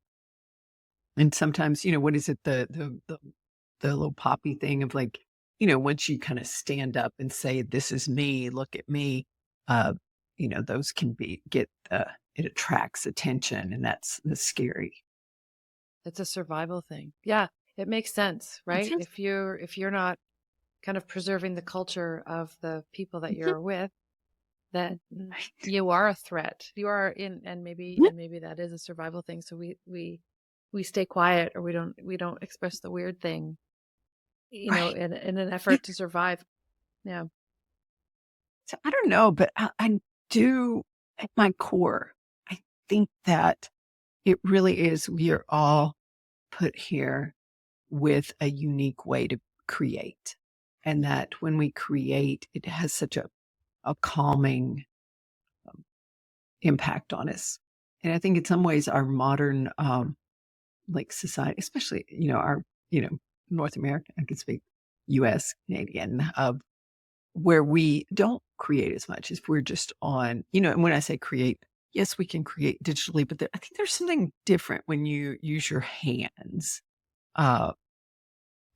And sometimes, what is it, the little poppy thing of like, once you kind of stand up and say, "This is me, look at me," uh, those can it attracts attention, and that's scary. It's a survival thing. Yeah, it makes sense, It's right? just If you're not kind of preserving the culture of the people that Mhm. you're with, that Right. you are a threat. You are in, Yeah, and maybe that is a survival thing. So we stay quiet, or we don't express the weird thing, right. in an Yeah. effort to survive. Yeah. So I don't know, but I do, at my core, I think that it really is, we are all put here with a unique way to create. And that when we create, it has such a calming impact on us. And I think in some ways our modern like society, especially, our, North America, I can speak US, Canadian, where we don't create as much as we're just on, and when I say create, yes, we can create digitally, but I think there's something different when you use your hands, uh,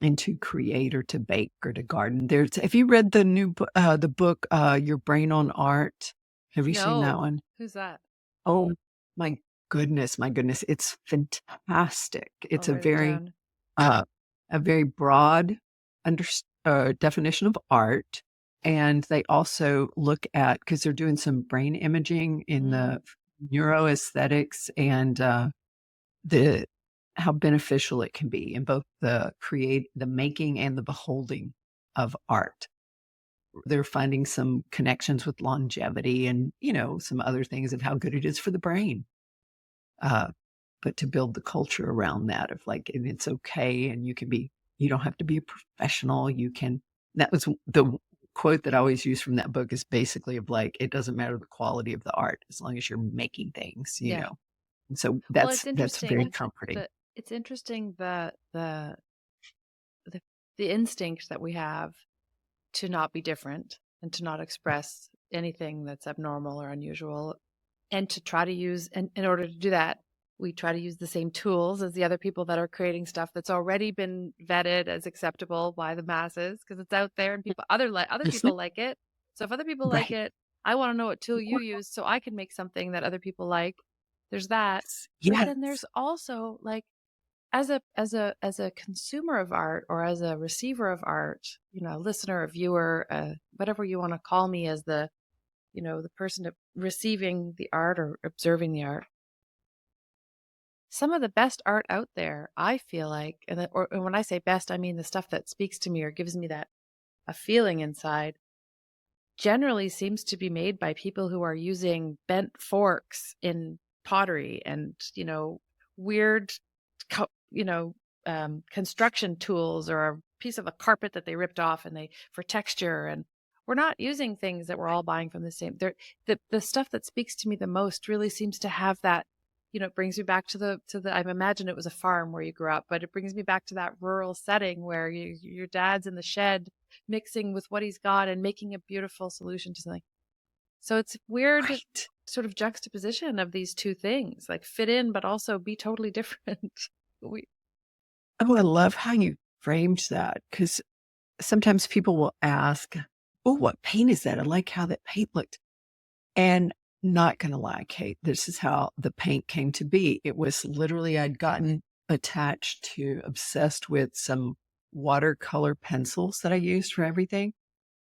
and to create or to bake or to garden. Have you read the book, Your Brain on Art? Have you seen that No. one? Who's that? Oh my goodness, my goodness. It's fantastic. I'll It's write it down. uh, a very broad definition of art. And they also look at, because they're doing some brain imaging in Mm, the neuroaesthetics, and the how beneficial it can be in both the making and the beholding of art. They're finding some connections with longevity, and, some other things of how good it is for the brain. Uh, but to build the culture around that, of like, and it's okay, and you don't have to be a professional. That was the quote that I always use from that book, is basically of like, it doesn't matter the quality of the art as long as you're making things. yeah. And so Well, it's that's very interesting comforting. that the the instinct that we have to not be different and to not express anything that's abnormal or unusual, and to try to use, and in order to do that, we try to use the same tools as the other people that are creating stuff that's already been vetted as acceptable by the masses, because it's out there and other Isn't people it? like it. So if other people like Right. it, I want to know what tool you use so I can make something that other people like. There's that. But then Yes. there's also, like, as a consumer of art, or as a receiver of art, a listener, a viewer, whatever you want to call me, as the person receiving the art or observing the art. Some of the best art out there, I feel like, and when I say best, I mean the stuff that speaks to me or gives me that a feeling inside, generally seems to be made by people who are using bent forks in pottery, and weird, co- you know, construction tools, or a piece of a carpet that they ripped off and they for texture. And we're not using things that we're all buying from the same. The stuff that speaks to me the most really seems to have that it brings me back to I imagine it was a farm where you grew up, but it brings me back to that rural setting where your dad's in the shed mixing with what he's got and making a beautiful solution to something. So it's weird Right. sort of juxtaposition of these two things, like fit in, but also be totally different. we, Oh, I love how you framed that because sometimes people will ask, "Oh, what paint is that? I like how that paint looked." And not gonna lie, Kate, this is how the paint came to be. It was literally I'd gotten attached to obsessed with some watercolor pencils that I used for everything.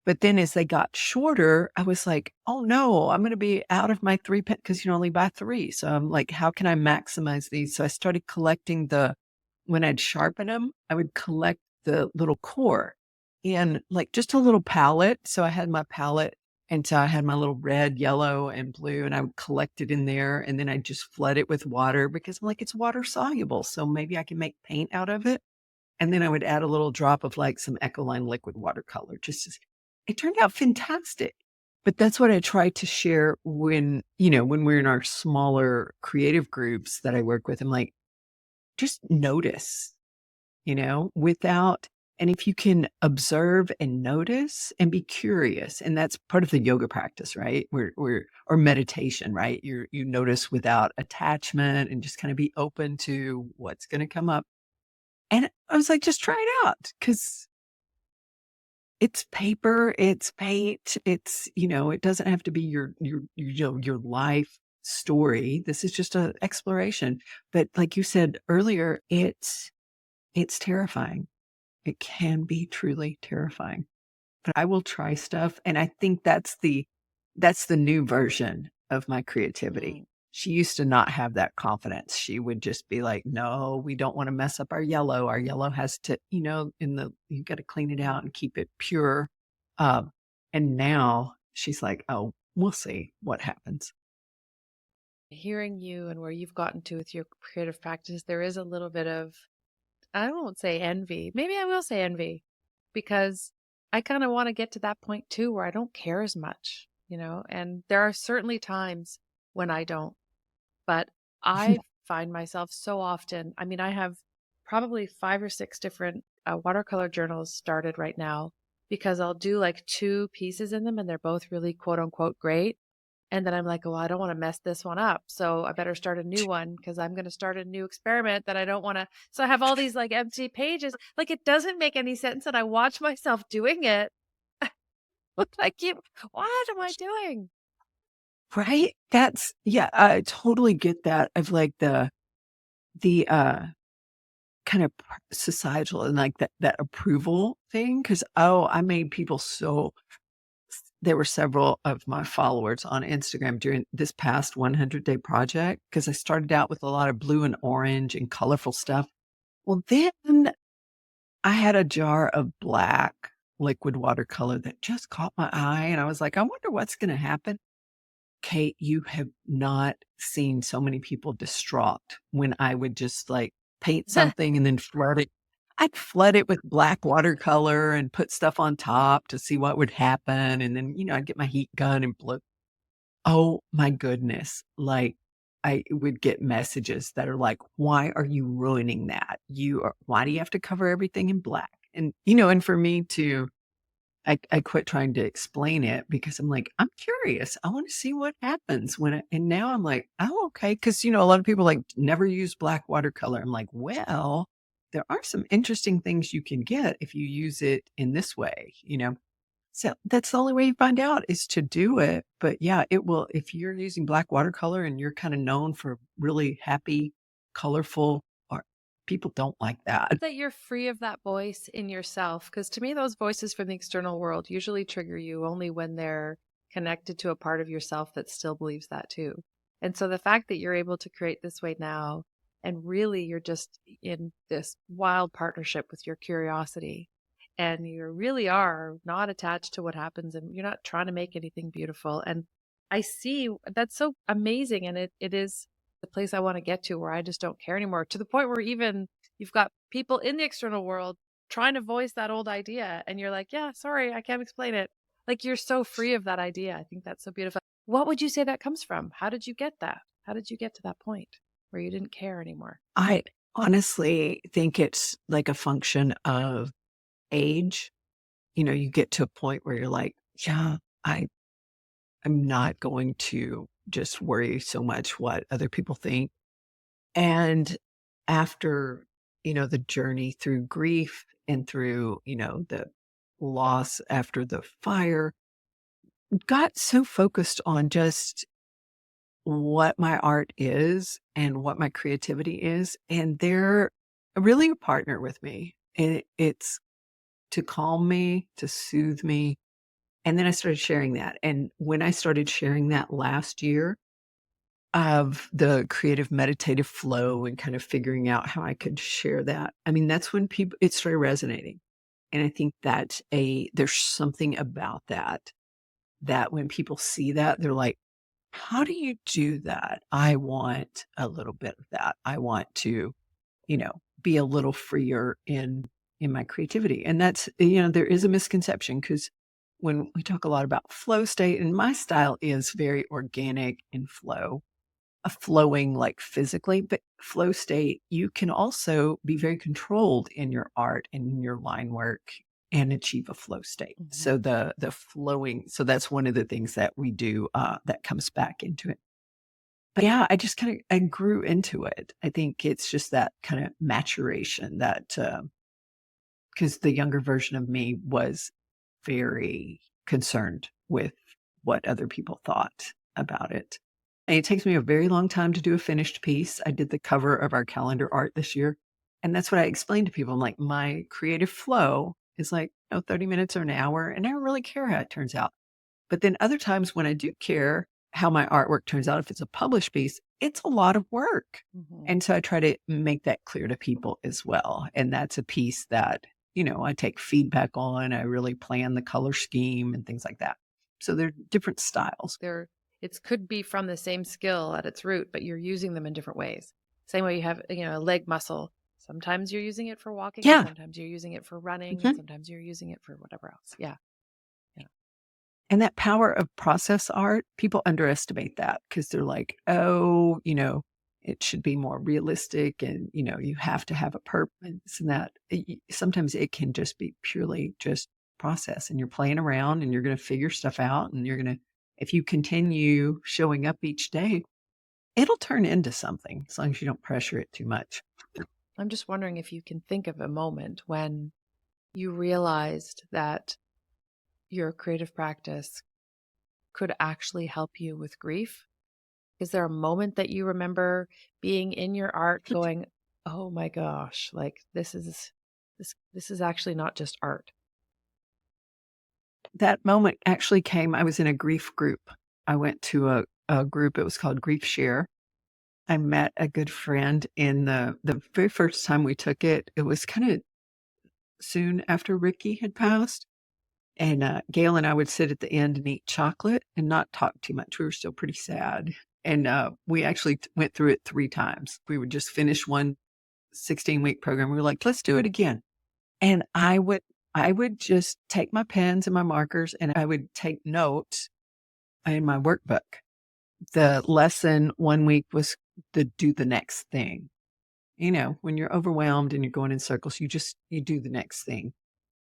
But then as they got shorter, I was like, "Oh, no, I'm gonna be out of my 3 pen," 'cause you only buy 3. So I'm like, "How can I maximize these?" So I started collecting when I'd sharpen them, I would collect the little core in, like, just a little palette. So I had my palette, and so I had my little red, yellow, and blue, and I would collect it in there, and then I'd just flood it with water because I'm like, "It's water soluble, so maybe I can make paint out of it." And then I would add a little drop of, like, some Ecoline liquid watercolor just as it turned out fantastic. But that's what I try to share when we're in our smaller creative groups that I work with. I'm like, just notice, without and if you can observe and notice and be curious, and that's part of the yoga practice, right? Or meditation, right? You notice without attachment and just kind of be open to what's going to come up. And I was like, just try it out because it's paper, it's paint, it doesn't have to be your life story. This is just a exploration. But like you said earlier, it's terrifying. It can be truly terrifying. But I will try stuff, and I think that's the new version of my creativity. Mm. She used to not have that confidence. She would just be like, "No, we don't wanna mess up our yellow. Our yellow has to, you gotta clean it out and keep it pure." Um, and now she's like, "Oh, we'll see what happens." Hearing you and where you've gotten to with your creative practice, there is a little bit of, I won't say envy. Maybe I will say envy because I kind of want to get to that point too where I don't care as much, and there are certainly times when I don't, but I find myself so often, I mean, I have probably 5 or 6 different watercolor journals started right now because I'll do like 2 pieces in them and they're both really quote unquote great. And then I'm like, "Oh, I don't want to mess this one up. So I better start a new one because I'm going to start a new experiment that I don't want to." So I have all these like empty pages. Like it doesn't make any sense. And I watch myself doing it. I keep, what am I doing? Right? Yeah, I totally get that of, like, the kind of societal and, like, that approval thing. Because I made people so there were several of my followers on Instagram during this past 100-day project because I started out with a lot of blue and orange and colorful stuff. Well, then I had a jar of black liquid watercolor that just caught my eye, and I was like, "I wonder what's gonna happen." Kate, you have not seen so many people distraught when I would just, like, paint something and then flood it. I'd flood it with black watercolor and put stuff on top to see what would happen, and then, I'd get my heat gun and blow. Oh my goodness, like, I would get messages that are like, "Why are you ruining that? Why do you have to cover everything in black?" And for me to I quit trying to explain it because I'm like, "I'm curious. I wanna see what happens when I," and now I'm like, "Oh, okay," 'cause, a lot of people, like, never use black watercolor. I'm like, "Well, there are some interesting things you can get if you use it in this way," you know? So, that's the only way you find out is to do it, but yeah, it will if you're using black watercolor and you're kinda known for really happy, colorful art, people don't like that. That you're free of that voice in yourself. Because to me, those voices from the external world usually trigger you only when they're connected to a part of yourself that still believes that too. And so the fact that you're able to create this way now, and really you're just in this wild partnership with your curiosity, and you really are not attached to what happens, and you're not trying to make anything beautiful. And I see that's so amazing. And it is the place I want to get to where I just don't care anymore, to the point where even you've got people in the external world trying to voice that old idea, and you're like, "Yeah, sorry, I can't explain it." Like you're so free of that idea. I think that's so beautiful. What would you say that comes from? How did you get that? How did you get to that point? where you didn't care anymore? I honestly think it's like a function of age. You get to a point where you're like, yeah, I I'm not going to just worry so much what other people think. And after, the journey through grief and through, the loss after the fire, got so focused on just what my art is and what my creativity is. And they're really a partner with me. And it's to calm me, to soothe me. And then I started sharing that. And when I started sharing that last year of the creative meditative flow and kind of figuring out how I could share that, I mean, that's when it started resonating. And I think that there's something about that when people see that, they're like, how do you do that? I want a little bit of that. I want to, be a little freer in my creativity. And that's, there is a misconception because when we talk a lot about flow state, and my style is very organic and flowing like physically, but flow state, you can also be very controlled in your art and in your line work and achieve a flow state. Mm-hmm. So the flowing, so that's one of the things that we do that comes back into it. But yeah, I just I grew into it. I think it's just that kind of maturation that because the younger version of me was very concerned with what other people thought about it. And it takes me a very long time to do a finished piece. I did the cover of our calendar art this year. And that's what I explained to people. I'm like, my creative flow is like, 30 minutes or an hour. And I don't really care how it turns out. But then other times when I do care how my artwork turns out, if it's a published piece, it's a lot of work. Mm-hmm. And so I try to make that clear to people as well. And that's a piece that, I take feedback on. I really plan the color scheme and things like that. So they're different styles. It could be from the same skill at its root, but you're using them in different ways. Same way you have, a leg muscle. Sometimes you're using it for walking, and Yeah. sometimes you're using it for running, Mhm. and sometimes you're using it for whatever else. Yeah. Yeah. And that power of process art, people underestimate that because they're like, oh, it should be more realistic and, you have to have a purpose and that sometimes it can just be purely just process and you're playing around and you're going to figure stuff out and if you continue showing up each day, it'll turn into something as long as you don't pressure it too much. I'm just wondering if you can think of a moment when you realized that your creative practice could actually help you with grief. Is there a moment that you remember being in your art going, "Oh my gosh, like this is actually not just art." That moment actually came, I was in a grief group. I went to a group, it was called Grief Share. I met a good friend in the very first time we took it. It was kind of soon after Ricky had passed. And Gail and I would sit at the end and eat chocolate and not talk too much. We were still pretty sad. And we actually went through it 3 times. We would just finish one 16-week program. We were like, let's do it again. And I would just take my pens and my markers and I would take notes in my workbook. The lesson one week was to do the next thing. When you're overwhelmed and you're going in circles, you do the next thing.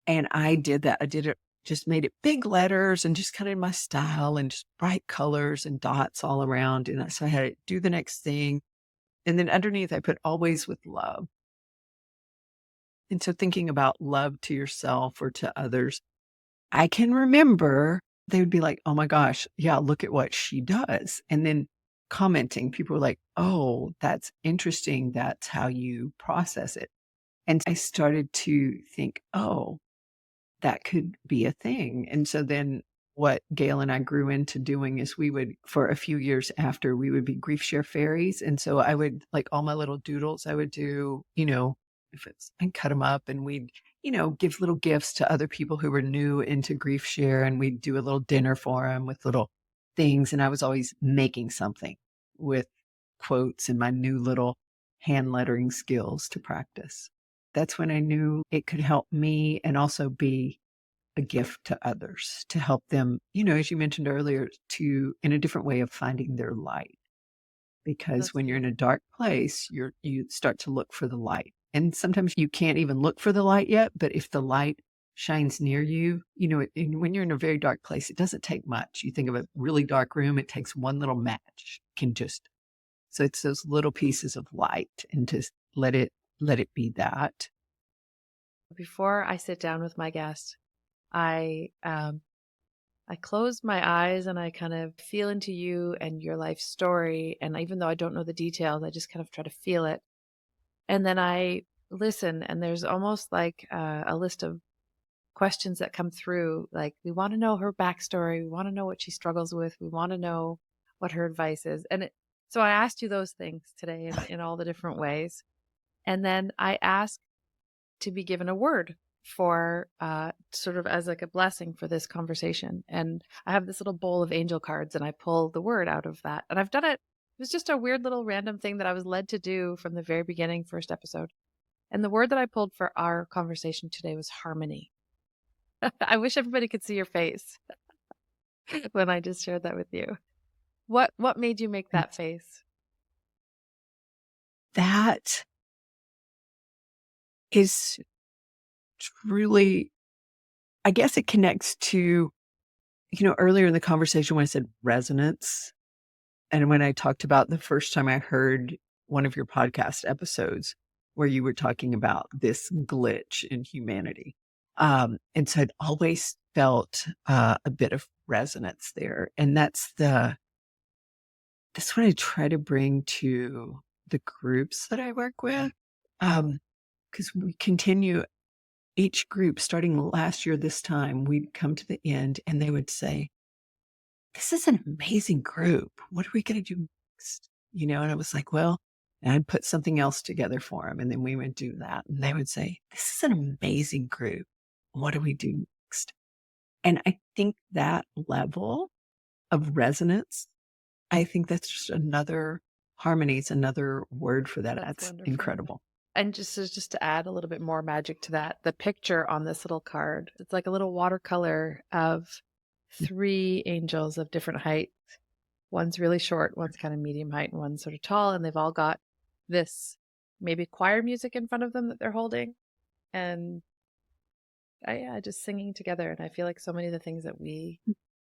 And I did that. I did it, just made it big letters and just kind of in my style and just bright colors and dots all around. And so I had to do the next thing. And then underneath, I put always with love. And so thinking about love to yourself or to others, I can remember they would be like, oh my gosh, yeah, look at what she does. And then commenting, people were like, oh, that's interesting. That's how you process it. And I started to think, oh, that could be a thing. And so then what Gail and I grew into doing is we would, for a few years after, we would be grief share fairies. And so I would, like all my little doodles, I would do, if it's, and cut them up and we'd, give little gifts to other people who were new into grief share. And we'd do a little dinner for them with little things. And I was always making something with quotes and my new little hand lettering skills to practice. That's when I knew it could help me and also be a gift to others to help them, as you mentioned earlier, to in a different way of finding their light. because That's when you're in beautiful. a dark place, you start to look for the light. And sometimes you can't even look for the light yet, but if the light shines near you, when you're in a very dark place, it doesn't take much. You think of a really dark room, it takes one little match can just, so it's those little pieces of light and just let it be that. Before I sit down with my guest, I I close my eyes and I kind of feel into you and your life story. And even though I don't know the details, I just kind of try to feel it. And then I listen, and there's almost like a list of questions that come through. Like, we want to know her backstory. We want to know what she struggles with. We want to know what her advice is. So I asked you those things today in all the different ways. And then I asked to be given a word for sort of as like a blessing for this conversation. And I have this little bowl of angel cards, and I pull the word out of that. And I've done it. It was just a weird little random thing that I was led to do from the very beginning, first episode. And the word that I pulled for our conversation today was harmony. I wish everybody could see your face when I just shared that with you. What made you make And that face? that is truly, I guess it connects to, earlier in the conversation when I said resonance, and when I talked about the first time I heard one of your podcast episodes where you were talking about this glitch in humanity. And so I'd always felt a bit of resonance there. And that's what I try to bring to the groups that I work with. Because we continue each group starting last year, this time, we'd come to the end and they would say, "This is an amazing group. What are we going to do next?" And I was like, "Well," and I'd put something else together for them. And then we would do that. And they would say, "This is an amazing group. What do we do next?" And I think that level of resonance, I think that's just another harmony. It's another word for that. That's That's wonderful. incredible. And just to add a little bit more magic to that, the picture on this little card, it's like a little watercolor of three angels of different heights. One's really short, one's kind of medium height, and one's sort of tall, and they've all got this maybe choir music in front of them that they're holding, and yeah, just singing together. And I feel like so many of the things that we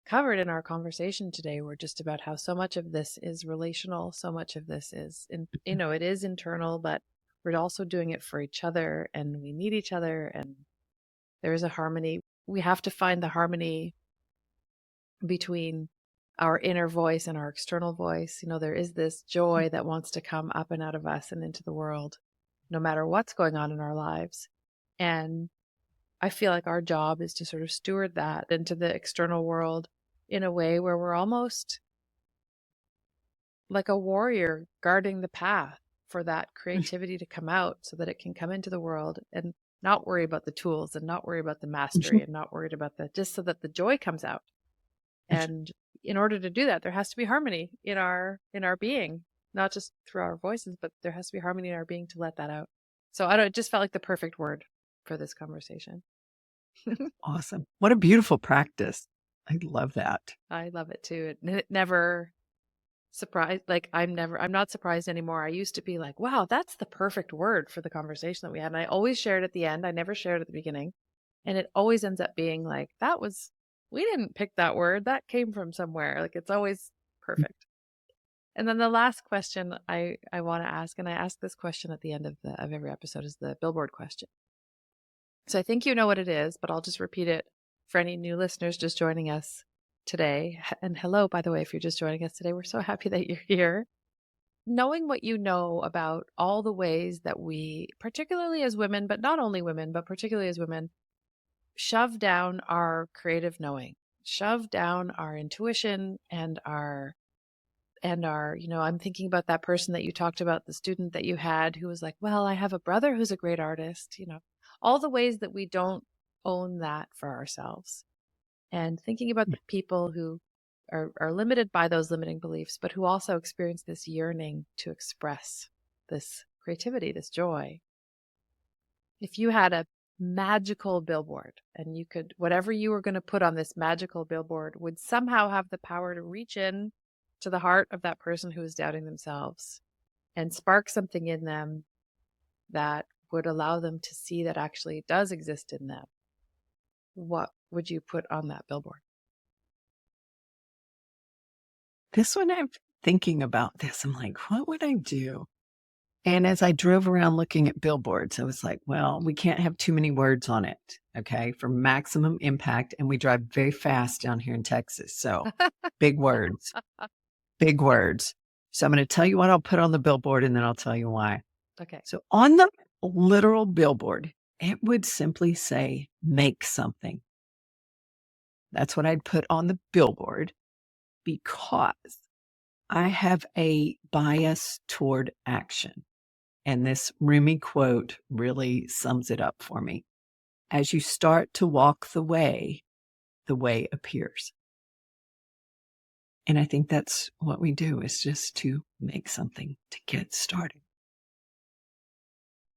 covered in our conversation today were just about how so much of this is relational, so much of this is it is internal, but we're also doing it for each other, and we need each other, and there is a harmony. We have to find the harmony between our inner voice and our external voice. There is this joy that wants to come up and out of us and into the world, no matter what's going on in our lives. And I feel like our job is to sort of steward that into the external world in a way where we're almost like a warrior guarding the path for that creativity to come out so that it can come into the world, and not worry about the tools and not worry about the mastery and not worried about just so that the joy comes out. And in order to do that, there has to be harmony in our being, not just through our voices, but there has to be harmony in our being to let that out. So it just felt like the perfect word for this conversation. Awesome. What a beautiful practice. I love that. I love it too. It never surprised, like I'm not surprised anymore. I used to be like, wow, that's the perfect word for the conversation that we had. And I always shared at the end. I never shared at the beginning. And it always ends up being like, we didn't pick that word. That came from somewhere. Like, it's always perfect. And then the last question I want to ask, and I ask this question at the end of every episode, is the billboard question. So I think you know what it is, but I'll just repeat it for any new listeners just joining us today. And hello, by the way, if you're just joining us today, we're so happy that you're here. Knowing what you know about all the ways that we, particularly as women, but not only women, but particularly as women, shove down our creative knowing, shove down our intuition and I'm thinking about that person that you talked about, the student that you had who was like, well, I have a brother who's a great artist, all the ways that we don't own that for ourselves. And thinking about the people who are limited by those limiting beliefs, but who also experience this yearning to express this creativity, this joy. If you had a magical billboard and whatever you were going to put on this magical billboard would somehow have the power to reach in to the heart of that person who is doubting themselves and spark something in them that would allow them to see that actually does exist in them, what would you put on that billboard? This one, I'm thinking about this. I'm like, what would I do? And as I drove around looking at billboards, I was like, well, we can't have too many words on it, okay, for maximum impact. And we drive very fast down here in Texas. So big words, big words. So I'm going to tell you what I'll put on the billboard and then I'll tell you why. Okay. So on the literal billboard, it would simply say, make something. That's what I'd put on the billboard because I have a bias toward action. And this Rumi quote really sums it up for me. As you start to walk the way appears. And I think that's what we do, is just to make something to get started.